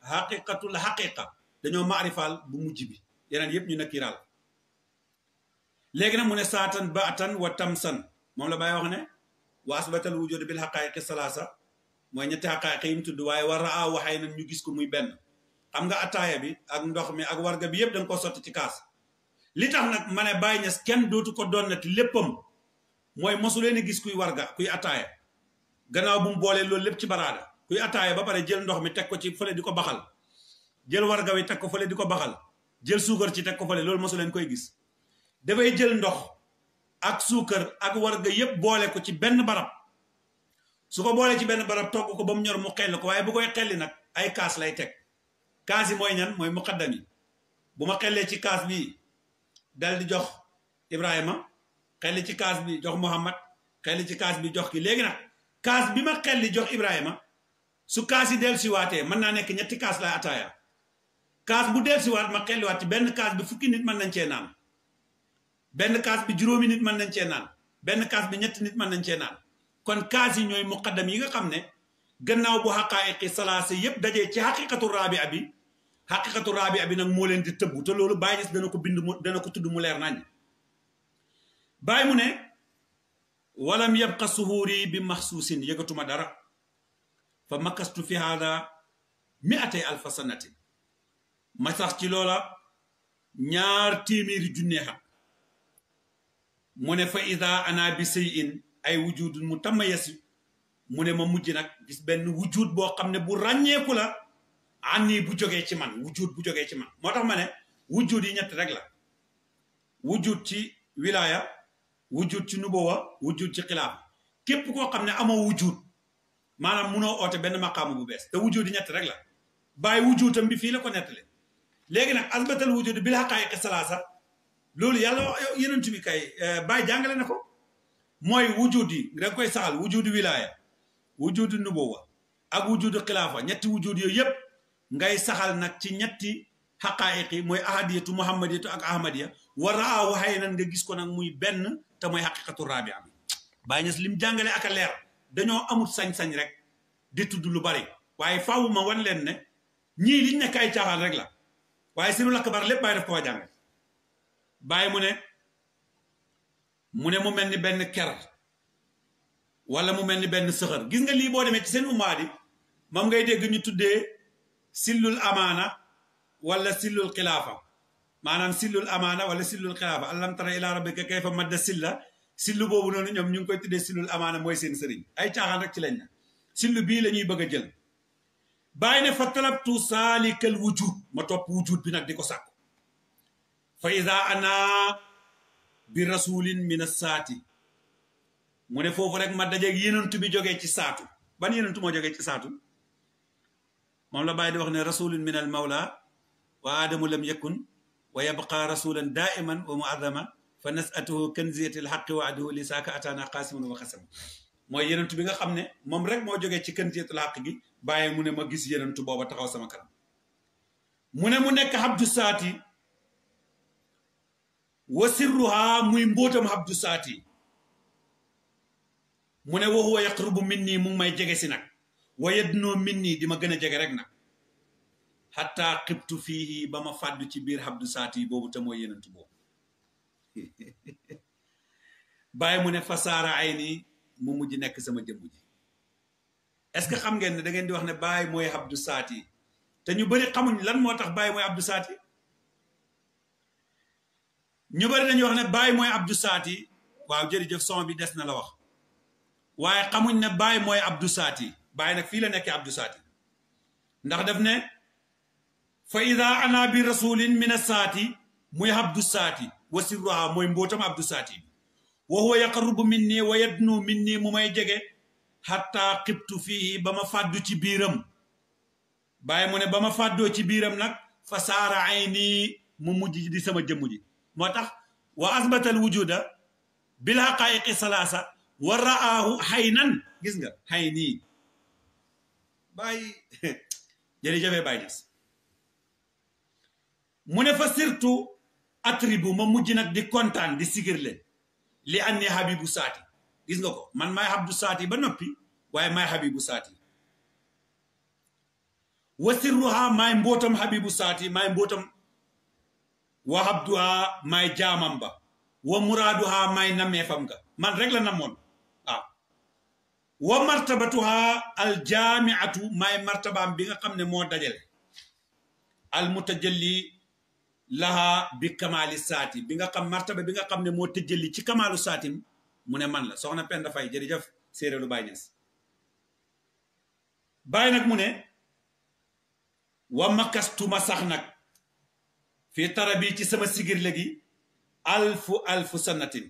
xaqiqatu la xaqiqa dañoo maarifaal bu mujj bi yeneen yëpp ñu nakkiiraal léegi nag mu ne saatan baatan wa tamsan moom la Baye wax ne wa asbatal wujud bil xaqaayiqi salaasa mooy ñetti xaqaayiq yi mu tudd waaye war a waxay nañ ñu gis ko muy benn xam nga ataaya bi ak ndox mi ak warga bi yëpp da nga ko sotti ci kaas li tax nag ma ne Baye Niass kenn dootu ko donnati léppam mooy mosu leen a gis kuy warga kuy ataaya gannaaw bu mu boolee loolu lépp ci baraada kuy ataaya ba pare jël ndox mi teg ko ci fële di ko baxal jël warga wi teg ko fële di ko baxal jël suukar ci teg ko fële loolu mosu leen koy gis dafay jël ndox ak suukar ak warga yépp boole ko ci benn barab su ko boolee ci benn barab togg ko ba mu ñor mu xelli ko waaye bu koy xelli nag ay kaas lay teg kaas yi mooy ñan mooy muqaddam yi bu ma xellee ci kaas bi dal di jox Ibrahima xelli ci kaas bi jox Muhammad xelli ci kaas bi jox ki léegi nag kaas bi ma xelli jox Ibrahima su kaas yi del siwaatee mën naa nekk ñetti kaas lay ataaya kaas bu del siwaat ma xelliwaat ci benn kaas bi fukki nit mën nañ cee naan benn kaas bi juróomi nit mën nañ cee naan benn kaas bi ñetti nit mën nañ cee naan kon kaas yi ñooy muqaddam yi nga xam ne gannaaw bu xaqaayiqi salaasa yépp dajee ci xaqiqatu rabia bi nag moo leen di tëbbu te loolu Baye Niass dana ko bind dana ko tudd mu leer nañ Baye mu ne walam yabqa suhuuri bi maxsuusin yëgatuma dara fa makastu fi hada mi'atay alfa sanatin ma sax ci loola 200 junne xam mu ne fa ida ana bi shay'in ay wujudun mutamayyiz mu ne ma mujj nag gis benn wujud boo xam ne bu ràññeeku la ani bu jógee ci man wujud bu jógee ci man moo tax ma ne wujud yi ñett rek la wujud ci wilaya wujud ci nubuwa wujud ci xilaaf képp koo xam ne amoo wujud maanaam munoo oote benn maqaamu bu bees te wujud yi ñett rek la bàyyi wujudam bi fii la ko nettali léegi nag asbatal wujud bil haqaa'iqi salaasa loolu yàlla yeneen bi kay Baye jàngale na ko mooy wujud yi da nga koy saxal wujudu wilaya wujudu nubuwa ak wujudu xilaafa ñetti wujud yooyu yëpp ngay saxal nag ci ñetti xaqaayiq yi mooy ahadiyatu muhammadiyatu ak ahmadiya war a waxee nan nga gis ko nag muy benn te mooy xaqiqatu rabia bi Baye Niass lim jàngale ak a leer dañoo amul sañ-sañ rek di tudd lu bari waaye faaw ma wan leen ne ñii liñ nekk ay caaxaan rek la waaye sinu lakk bar lépp Baye daf ko wa jàngal Baye mu ne mu mel ni benn ker wala mu mel ni benn sëxër gis nga lii boo demee ci seen umaadi moom ngay dégg ñu tuddee sillul amaana wala sillul xilaafa maanaam sillul amaana wala sillul xilaafa alam tara ila rabbika kayfa madda silla sillu boobu noonu ñoom ñu ngi koy tuddee sillul amaana mooy seen sëriñ ay caaxaan rek ci lañ na sillu bii la ñuy bëgg a jël bàyyi ne fa talabtu saalikal wujud ma topp wujud bi nag di ko sàkku fa ida ana bi rasulin min saati mu ne foofu rek ma dajeeg yenentu bi jógee ci saatu ban yenentu moo jógee ci saatu moom la bàyyi di wax ne rasulun min al mawla wa aadamu lam yakun wa yabqa rasulan daiman wa muadama fa nasatuhu kanziyati al xaqi wa aduhu li saaka ataana qaasimun wa xasam mooy yenentu bi nga xam ne moom rek moo jógee ci kanziyatul xaq gi bàyyi mu ne ma gis yenentu booba taxaw sama kanam mu ne mu nekk habdu saati wa sirruha muy mbóotam habdu saati mu ne wa huwa yaqrubu min nii mu ngi may jege si nag wa yadnoo min nii di ma gën a jege rek nag xataa xibtu fii ba ma fàddu ci biir habdu saati boobu te mooy yenentu boobu bàyyi mu ne fasaara ay nii mu mujj nekk sama jëmm ji est-ce que xam ngeen ne da ngeen di wax ne bàyyi mooy habdu saati te ñu bëri xamuñ lan moo tax bàyyi mooy habdu saati ñu bëri dañuy wax ne bàyyi mooy abdu saati waaw jërëjëf son bi des na la wax waaye xamuñ ne bàyyi mooy abdu saati bàyyi nag fii la nekkee abdu saati ndax daf ne fa ida ana bi rasulin min saati muy abdu saati wa sirruha mooy mbootam abdu saati bi wa huwa yaqrubu min nii wa yadnu min nii mu may jege xatta xibtu fii ba ma fàddu ci biiram bàyyi mu ne ba ma fàddoo ci biiram nag fa saara ay nii mu mujj di sama jëmm ji moo tax wa asbatal wujuda bil haqaiqi salaasa wa raahu xaynan gis nga xay nii bàyyi jërëjëfee bàyyi des mu ne fa surtout attribu ma mujj nag di kontaan di sigir leen li anni habibu saati gis nga ko man maay habdu saati ba noppi waaye maay habibu saati wa sirruha maay mbootam habibu saati maay mbootam wa habduha maay jaamam ba wa muraaduha maay nameefam nga man rek la namoon waaw wa martabatuha al jaamiatu maay martabaam bi nga xam ne moo dajale al mutajalli laha bi kamaali saati bi nga xam martaba bi nga xam ne moo tëjali ci kamaalu saatim mu ne man la soxna Penda Fay jërëjëf séeréelu Baay Ñas Baay nag mu ne wa makastuma sax nag fii tarabi ci sama sigir léegi alfu sanatin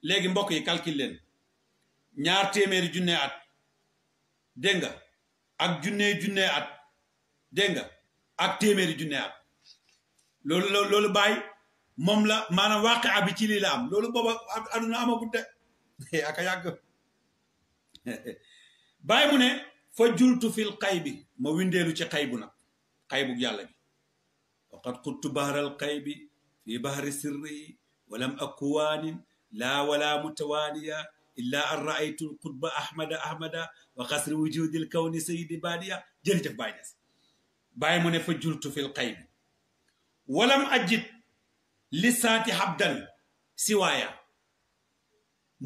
léegi mbokk yi calcul leen 200 junne at dégg nga ak junne at dégg nga ak 100 junne at loolu Baay moom la maanaam waaqi abi ci lii la am loolu booba aduna amagut de aka yàgg Baay mu ne fa jultu fil xay bi ma windeelu ci xay bu nag xay bu yàlla bi waqad xuttu bahral xay bi fi bahri sirri walam akuwaanin laa wala mutawaaniya illa an raaytu lqutba ahmada wa xasri wujudil kawni sayidi baadiya jërëjëf Baay des Baay mu ne fa jultu fil xay bi walam ajit li saati habdan siwaaya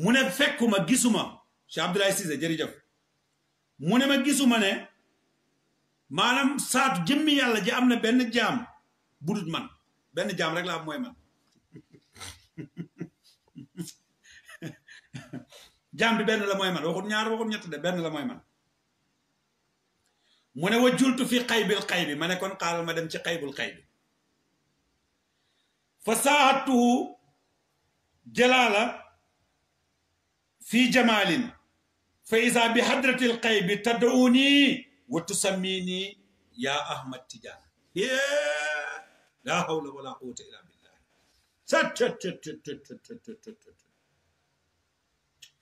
mu ne fekkuma gisuma Cheikh Abdoulaye Cissé jërëjëf mu ne ma gisuma ne maanaam saatu jëmmi yàlla ji am na benn jaam budut man benn jaam rek la am mooy man jaam bi benn la mooy man waxut ñaar waxut ñett de benn la mooy man mu ne wa jultu fi xaybil xay bi ma ne kon xaaral ma dem ci xaybul xay bi fa saahatuhu jalaala fi jamaalin fa isa bi hadratil xay bi tad'uni wa tusammini ya Ahmad Tidiane la hawla wala quwwata illa billah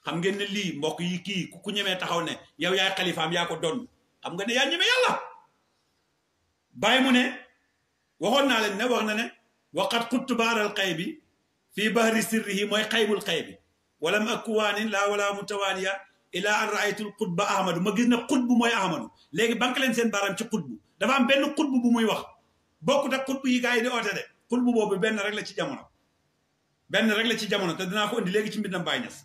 xam ngeen ne lii mbokk yi kii ku ñemee taxaw ne yow yaay xalifaam yaa ko doon xam nga ne yaa ñeme yàlla Baay mu ne waxoon naa leen ne wax na ne waqad xuttu baaral xay bi fii bahri sirrihi mooy xaybul xay bi walam akuwaanin laa wala mutawaaniya ila an raaytul xutba ahmadu ma gis ne xutbu mooy ahmadu léegi banque leen seen baaraam ci xutbu dafa am benn xutbu bu muy wax bokkut ak xutbu yi gars yi di oote de xutbu boobu benn rek la ci jamono te dinaa ko indi léegi ci mbindam Baay Ñas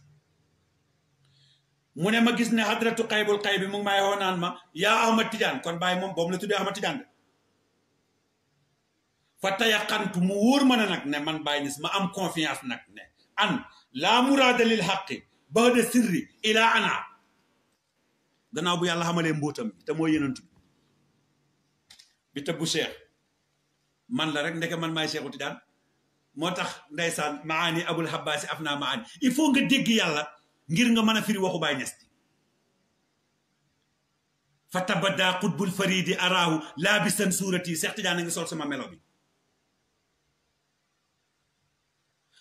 mu ne ma gis ne hadratu xaybul xay bi mu ngi may woo naan ma yaa Ahmad Tidiane kon Baay moom boobu la tuddee Ahmad Tidiane de fa tayaqantu mu wóor ma ne nag ne man Baye Niass ma am confiance nag ne an laa muraada lil xaqi ba'da sirri ila ana gannaaw bu yàlla xamalee mbóotam bi te moo yenantu bi te bu cheikh man la rek ndeke man maay Cheikhu Tijaan moo tax ndeysaan maani abul habbaasi af naa maani il faut nga dégg yàlla ngir nga mën a firi waxu Baye Niass fa tabadda qutbul faridi araahu laabisan suurati Cheikh Tidiane a ngi sol sama melo bi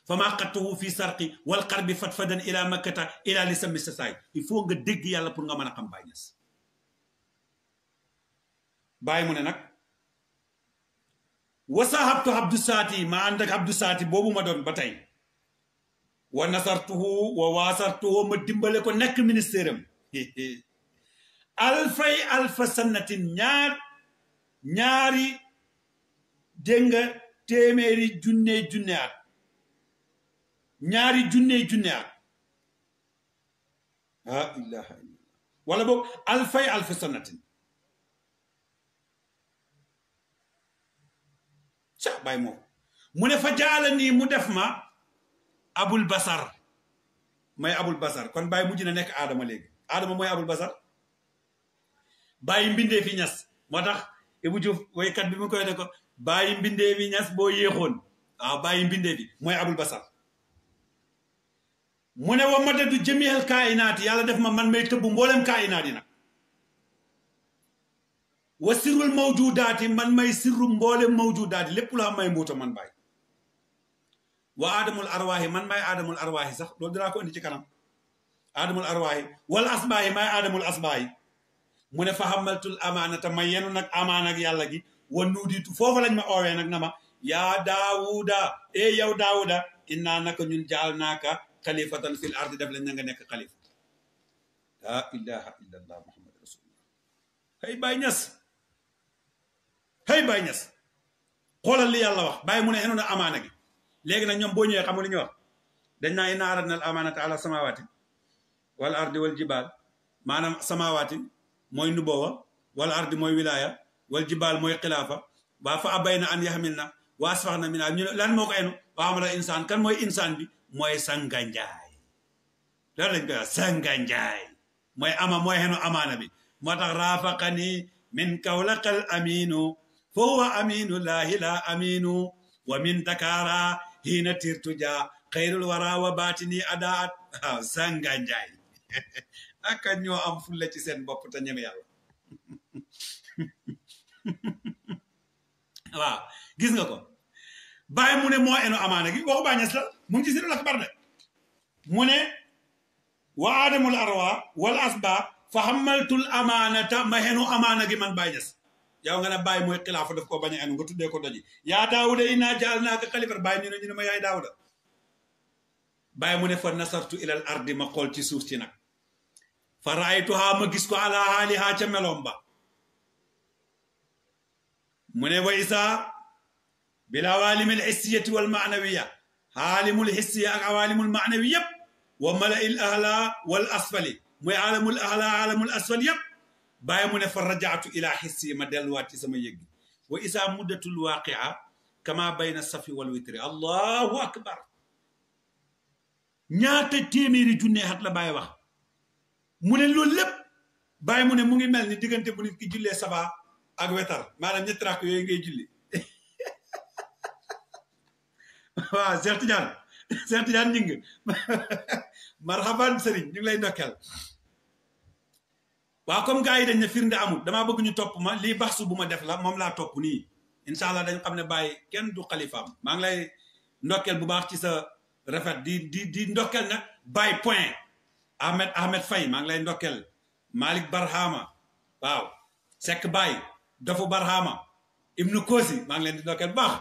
fa maa qattuhu fi sarqi wal qarbi fatfadan ila makkata ila li sami sasaay il faut nga dégg yàlla pour nga mën a xam Baye Niass Baye mu ne nag wasahabtu Abdou Saati ma ànd ak Abdou Saati boobu ma doon ba tey wa nasartuhu wa waasartuhu ma dimbale ko nekk ministère am alfay alfa sannatin ñaari dégg nga téeméeri junne at ñaari junne at la ilaha illallah wala boog alfay alfa sannatin ca Baye moom mu ne fa jaala nii mu def ma abul basar may abul basar kon Baye mujj na nekk Adama léegi Adama mooy abul basar Baye mbindee fi Niass moo tax Ibou Diouf waykat bi mu koy ne ko Baye mbindee fi Niass boo yéexoon waaw Baye mbindee fi mooy abul basar mu ne wa madadu jamiil kaayinaati yàlla def ma man may tëbb mboolem kaayinaat yi nag wa sirrul mawjudaati man may sirru mboolem mawjudaati lépp lu am may mbuuta man Baye wa aadamul arwaahi man may aadamul arwaahi sax loolu dinaa ko indi ci kanam aadamul arwaahi wal asbaahi may aadamul asbaahi mu ne fa xamaltul amaanata ma yenu nag amaan ak yàlla gi wa nuuditu foofu lañ ma oowee nag na ma yaa daawuda yow daawuda innaa naka ñun jaal naaka xalifatan fil ardi def lañ na nga nekk xalifa laa ilaha illa allah muhammad rasulullah hey Baye Niass xoolal li yàlla wax Baye mu ne xenu na amaana gi léegi nag ñoom boo ñëwee xam nga li ñuy wax dañ naa inna aradna al amaanata ala samawati wal ardi wal jibal maanaam samawati mooy nubuwa wal ardi mooy wilaya wal jibal mooy xilaafa waa fa abayna an yaxmil na wa asfaxna minha ñu ne lan moo ko enu waa xamala insaan kan mooy insaan bi mooy sanganjaay loolu lañ koy wax sanganjaay mooy mooy xenu amaana bi moo tax raafaqani min kawlaqal aminu fa huwa aminu laahi la aminu wa min dakara hiina tirtuja xayrul wara wa baatini adaat waaw sanganjaay aka ñoo am fulla ci seen bopp te ñeme yàlla waaw gis nga ko Baye mu ne moo enu amaana gi waxu Baye Niass la mu ngi ci sirul akbar de mu ne wa aadamul arwa wal asba fa xamaltul amaanata ma xenu amaana gi man Baye Niass yow nga ne Baye mooy xilaafa daf ko bañ a enu nga tuddee ko doji yaa daawuda inna jaalnaaka xalifatan Baye ñu ne ma yaay daawuda Baye mu ne fa nasartu ilal ardi ma xool ci suuf ci nag fa raaytuha ma gis ko ala haaliha ca meloom ba mu ne wa isa bil awaalimil hissiyati wal maanawiya aalimul hissiya ak awaalimul maanawi yëpp wa malail ahla wal asfali muy aalamul ahla aalamul asfal yëpp Baye mu ne fa rajaatu ila hissi ma delluwaat ci sama yëg wa isa muddatul waaqia kama bayna safi wal witri allahu akbar ñaata téeméeri junne at la Baye wax mu ne loolu lépp Baye mu ne mu ngi mel ni diggante bu nit ki jullee saba ak wetar maanaam ñetti rakk yooyu ngay julli waaw Cheikh Tidiane ñing marhaban Serigne ñu ngi lay ndokkeel waaw comme gars yi dañ ne firnde amul damaa bëgg ñu topp ma lii baxsu bu ma def la moom laa topp nii incha allah dañ xam ne Baye kenn du xalifaam maa ngi lay ndokkeel bu baax ci sa rafet di ndokkeel nag Baye point Ahmed Faye maa ngi lay ndokkeel Malick Barhama waaw Seck Baye Dofu Barhama Ibnu Kosi maa ngi leen di ndokkeel bu baax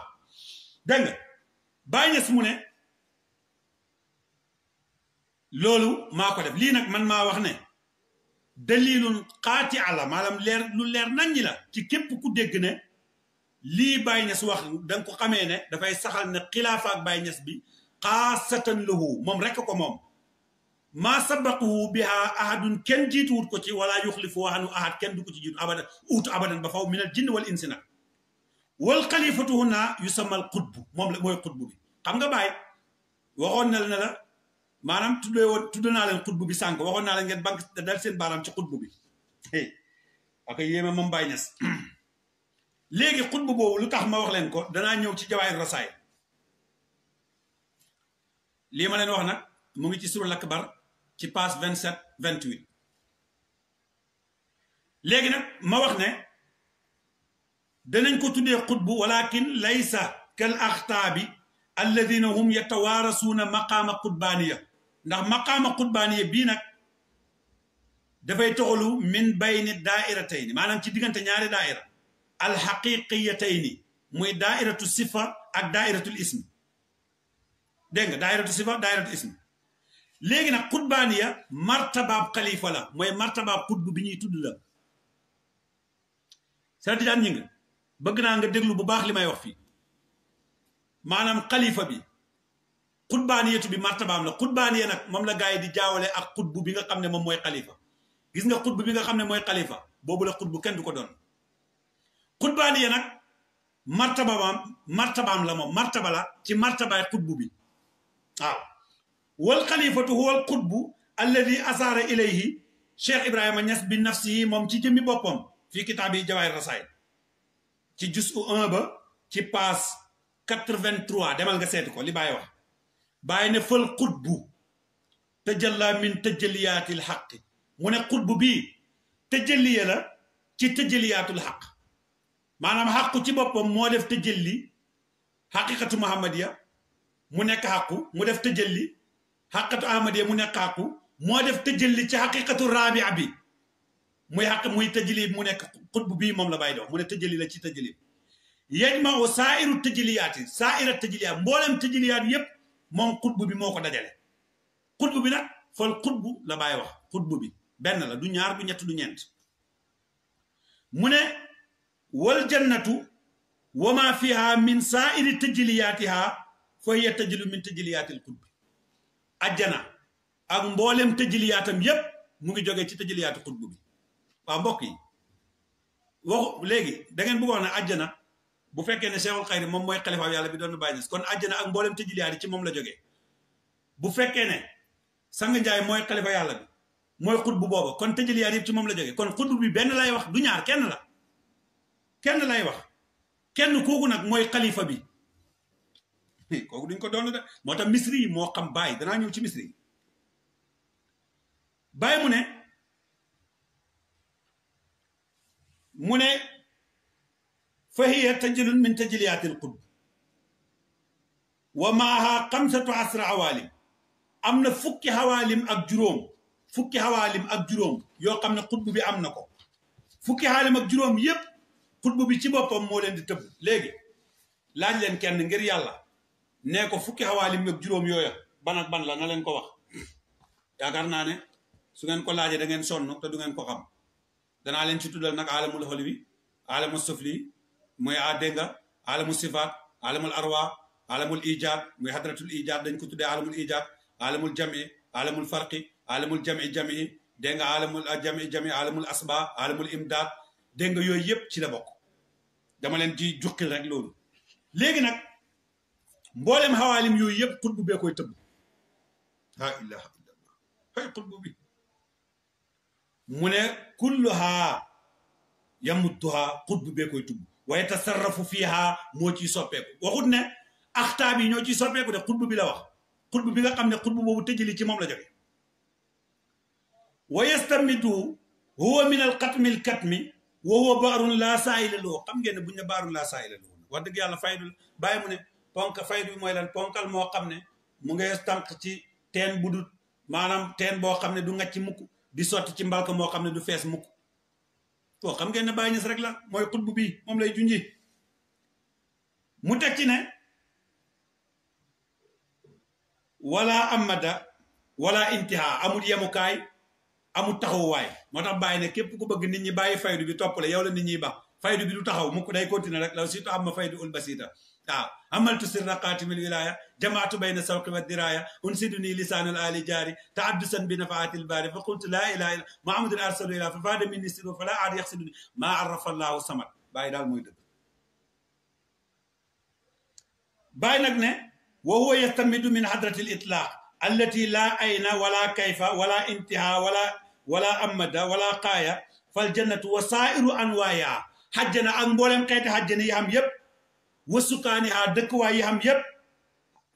dégg nga Baye Niass mu ne loolu maa ko def lii nag man maa wax ne dalilun xaati ala maanaam lu leer nañ ñi la ci képp ku dégg ne lii Baye Niass wax da nga ko xamee ne dafay saxal ne xilaafa ak Baye Niass bi xaasatan lahu moom rekk ko moom maa sabaquhu biha ahadun kenn jiituwut ko ci wala yuxlifu waxanu ahad kenn du ko ci jiitu abadan uutu abadan ba faw minal jinni wal insi nag wal xalifatu huna yusammal xutbu moom la mooy xutbu bi xam nga bàyyi waxoon na la maanaam tudd naa leen xutbu bi sànq waxoon naa leen ngeen banque dal seen baaraam ci xutbu bi ak yéeme moom Baay Ñas léegi xutbu boobu lu tax ma wax leen ko danaa ñëw ci Jawaahir Rasaa'il lii ma leen wax nag mu ngi ci Surul Akbar ci page 27 28 léegi nag ma wax ne danañ ko tuddee xutbu walakin laysa kal axtaabi alladina hum yatawaarasuuna maqaama xutbaaniya ndax maqaama xutbaaniya bii nag dafay toxalu min bayni daa'iratayni maanaam ci diggante ñaari daa'ira alxaqiqiyatayni muy daa'iratu sifa ak daa'iratul ism dégg nga daa'iratu sifa daa'iratul ism léegi nag xutbaaniya martabaab xalifa la mooy martabaab xutbu bi ñuy tudd la Seex Tijaan ñi nga bëgg naa nga déglu bu baax li may wax fii maanaam xalifa bi xutbaaniyatu bi martabaam la xutbaaniya nag moom la gaa yi di jaawale ak xutbu bi nga xam ne moom mooy xalifa gis nga xutbu bi nga xam ne mooy xalifa boobu la xutbu kenn du ko doon xutbaaniya nag martabaam la moom martaba la ci martabaay xutbu bi waaw wal xalifatu huwa al xutbu alladi asaara ilayhi Cheikh Ibrahima Niass bi nafsihi moom ci jëmmi boppam fii kitaab yi Jawaahir Rasaa'il ci juzu 1 ba ci page 83 demal nga seeti ko li Baay wax Baay ne fal xutbu tajalla min tajalliyaatil xaq mu ne xutbu bii tajalliya la ci tajalliyaatul xaq maanaam xaqu ci boppam moo def tajalli xaqiqatu muhammadiya mu nekk xaqu mu def tajalli xaqiqatu ahmadiya mu nekk xaqu moo def tajalli ci xaqiqatu rabia bi muy xaq muy tajalli mu nekk xutbu bii moom la Baay dox mu ne tajalli la ci tajalli yajma'u saa'iru tajaliyaat yi saa'ira tajaliyaat mboolem tajaliyaat yépp moom xutbu bi moo ko dajale xutbu bi nag fal xutbu la Baay wax xutbu bi benn la du ñaar du ñett du ñeent mu ne wal jannatu wa ma fiha min saa'iri tajaliyaatiha fa hiya tajallu min tajaliyaatil xutbi ajjana ak mboolem tajaliyaatam yépp mu ngi jógee ci tajaliyaatu xutbu bi waaw mbokk yi waxu léegi da ngeen bëggoon ne ajjana bu fekkee ne Cheikhul Xayri moom mooy xalifa yàlla bi doon Baay Ñas kon àjjana ak mboolem tëjiliyaat yi ci moom la jógee bu fekkee ne sang njaay mooy xalifa yàlla bi mooy xutbu booba kon tëjiliyaat yëpp ci moom la jógee kon xutbu bi benn lay wax du ñaar kenn lay wax kenn kooku nag mooy xalifa bi kooku duñ ko doon de moo tax misri yi moo xam Baay danaa ñëw ci misri yi Baay mu ne fa hiya tajallun min tajalliyaatil xutb wa maaha xamsatu asra awaalim am na fukki xawaalim ak juróom yoo xam ne xutb bi am na ko fukki xawaalim ak juróom yépp xutb bi ci boppam moo leen di tëbb léegi laaj leen kenn ngir yàlla nee ko fukki xawaalim ak juróom yooya ban ak ban la na leen ko wax yaakaar naa ne su ngeen ko laajee da ngeen sonn te du ngeen ko xam danaa leen ci tuddal nag alamul xol bi alamul sufli mooy dégg nga alamul sifaat alamul arwa alamul ijaad muy hadratul ijaad dañ ko tuddee alamul ijaad alamul jami alamul farqi alamul jami dégg nga alamul jami alamul asba alamul imdaad dégg nga yooyu yëpp ci la bokk dama leen ci juqil rek loolu léegi nag mboolem xawaalim yooyu yëpp xutbu bee koy tëbb la ilaha illallah hay xutbu bi mu ne kulluha yamuttuha xutbu bee koy tubb wa yatasarrafu fiha moo ciy soppeeku waxut ne axtaab yi ñoo ciy soppeeku de xutbu bi la wax xutbu bi nga xam ne xutbu boobu tëjali ci moom la jóge wa yastamidu huwa min al xatmi al katmi wa huwa baarun laa saayila loo xam ngeen ne buñ ne baarun laa saayila loo wax dëgg yàlla faydu bàyyi mu ne ponk faydu bi mooy lan ponkal moo xam ne mu ngay tànk ci teen bu du maanaam teen boo xam ne du ngacc mukk di sotti ci mbalka moo xam ne du fees mukk koo xam ngeen ne Baay Ñas rek la mooy xutbu bi moom lay junji mu teg ci ne wala amada wala intiha amul yemukaay amul taxawuwaay moo tax bàyyi ne képp ku bëgg nit ñi bàyyi faydu bi topp la yow la nit ñi ba faydu bi du taxaw mukk day continuer rek law surtout am ma faydu ul basita waaw amaltu sirra qatimil wilaya jamaatu bayna sawqi wa diraya unsiduni lisanal ali jaari taaddusan bi nafaatil baari fa qultu laa ilaha illa muhammadun arsalu ila fa faada minni siru fa laa aad yaxsiduni maa arafa allahu samad bàyyi daal mooy dëgg bàyyi nag ne wa huwa yastamidu min hadrati l itlaq allati la ayna wala kayfa wala intiha wala amada wala qaaya fal jannatu wa sairu anwaaya xajjana ak mboolem xeeti xajjana yi xam yépp wa sukaaniha dëkkuwaay yi xam yépp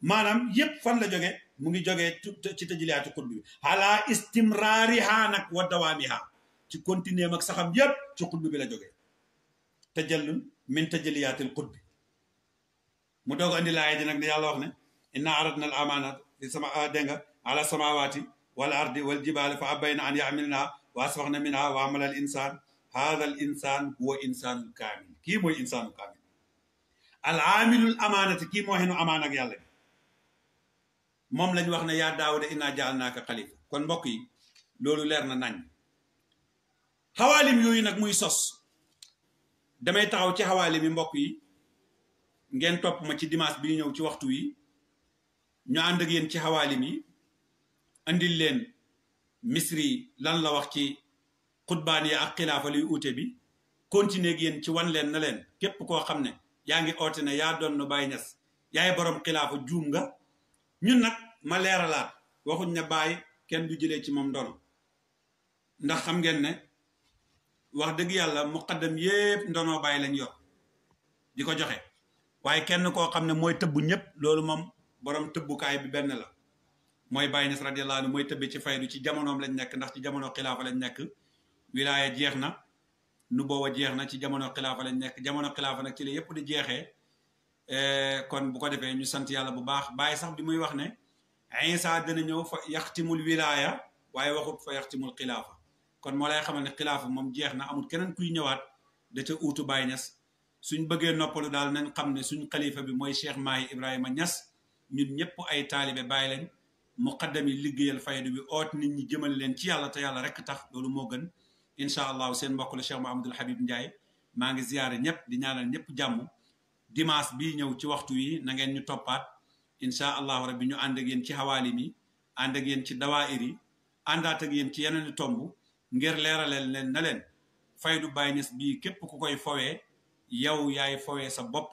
maanaam yépp fan la jóge mu ngi jógee ci tajaliyaatu xutb bi ala istimraariha nag wa dawaamiha ci continuer ak saxam yépp ci xutb bi la jógee tajallun min tajaliyaatil xutb mu doog andi laaya ji nag ne yàlla wax ne inna aradna al amanata fi sama dégg nga ala samawati wal ardi wal jibali fa abayna an yaxmilnaha wa asfaxna minha wa amala al insan hada al insan huwa insanul kaamil kii mooy insanul kaamil al aamilul amanati kii moo xenu amaan ak yàlla bi moom lañ wax ne yaa daawuda inna jaalnaaka xalifa kon mbokk yi loolu leer na nañ xawaalim yooyu nag muy sos damay taxaw ci xawaalim yi mbokk yi ngeen topp ma ci dimanche bi ñëw ci waxtu wi ñu ànd ak yéen ci xawaalim yi andil leen misri lan la wax ci xutbaan yi ak xilaafa luy uute bi continuer ak yéen ci wan leen na leen képp koo xam ne yaa ngi oote ne yaa doon Baay Ñas yaay borom xilaafa juum nga ñun nag ma leeralaat waxuñ ne Baay kenn du jëlee ci moom ndono ndax xam ngeen ne wax dëgg yàlla muqaddam yépp ndonoo Baay lañ yor di ko joxe waaye kenn koo xam ne mooy tëbbu ñëpp loolu moom borom tëbbukaay bi benn la mooy Baay Ñas radiyallahu anhu mooy tëbbi ci faydu ci jamonoom lañ nekk ndax ci jamono xilaafa lañ nekk wilaaya jeex na nu booba jeex na ci jamono xilaafa lañ nekk jamono xilaafa nag ci la yépp di jeexee kon bu ko defee ñu sant yàlla bu baax Baay sax bi muy wax ne Isa dana ñëw fa yaxtimul wilaaya waaye waxut fa yaxtimul xilaafa kon moo lay xamal ne xilaafa moom jeex na amul keneen kuy ñëwaat da ca uutu Baay Ñas suñ bëggee noppalu daal nañ xam ne suñ xalifa bi mooy Cheikh Mahi Ibrahima Ñas ñun ñëpp ay taalibe Baay lañ muqaddam yi liggéeyal faydu bi oot nit ñi jëmale leen ci yàlla te yàlla rek tax loolu moo gën incha allahu seen mbokk la Cheikh Mahamadul Habib Ndiaye maa ngi ziyaare ñëpp di ñaanal ñëpp jàmm dimanche bii ñëw ci waxtu yi na ngeen ñu toppaat incha allahu rabbi ñu ànd ak yéen ci xawaalim yi ànd ak yéen ci dawaayir yi àndaat ak yéen ci yeneen tomb ngir leeraleel leen na leen faydu Baay Ñas bii képp ku koy fowee yow yaay fowee sa bopp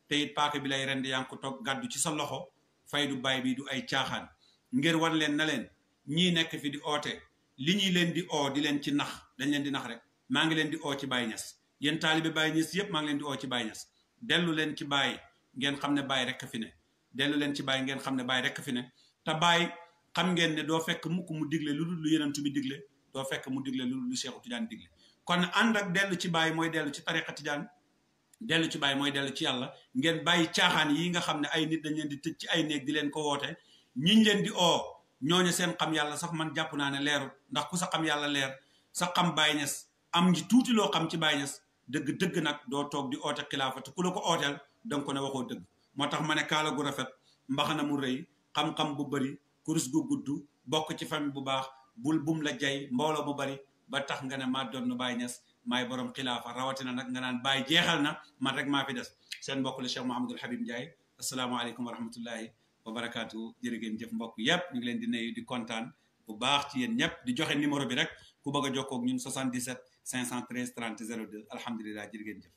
te it paaka bi lay rend yaa ngi ko toog gàddu ci sa loxo faydu Baay bi du ay caaxaan ngir wan leen na leen ñii nekk fi di oote li ñuy leen di oo di leen ci nax dañ leen di nax rek maa ngi leen di oo ci Baay Ñas yéen taalibe Baay Ñas yépp maa ngi leen di oo ci Baay Ñas dellu leen ci Baay ngeen xam ne Baay rekk fi ne dellu leen ci Baay ngeen xam ne Baay rekk fi ne te Baay xam ngeen ne doo fekk mukk mu digle lu dul lu Yonent bi digle doo fekk mu digle lu dul lu Seexu Tijaan digle kon ànd ak dellu ci Baay mooy dellu ci tariqa Tijaan dellu ci Baay mooy dellu ci yàlla ngeen bàyyi caaxaan yi nga xam ne ay nit dañ leen di tëj ci ay néeg di leen ko woote ñiñ leen di oo ñooñu seen xam yàlla sax man jàpp naa ne leerul ndax ku sa xam yàlla leer sa xam Baay Ñas am ji tuuti loo xam ci Baay Ñas dëgg-dëgg nag doo toog di oote xilaafa te ku la ko ooteel danga ko ne waxoo dëgg moo tax ma ne kaala gu rafet mbaxana mu rëy xam-xam bu bari kurus gu gudd bokk ci famille bu baax bum la jay mbooloo mu bari ba tax nga ne maa doon Baay Ñas maay borom xilaafa rawatina nag nga naan Baay jeexal na man rek maa fi des seen mbokk la Cheikh Mouhamadul Habib Ndiaye asalaamaaleykum wa rahmatullahi wa barakaatu jërë ngeen jëf mbokk yëpp ñu ngi leen di nuyu di kontaan bu baax ci yéen ñëpp di joxe numéro bi rek ku bëgg a jokkoo ak ñun 77 513 30 02 alhamdulilah jërë ngeen jëf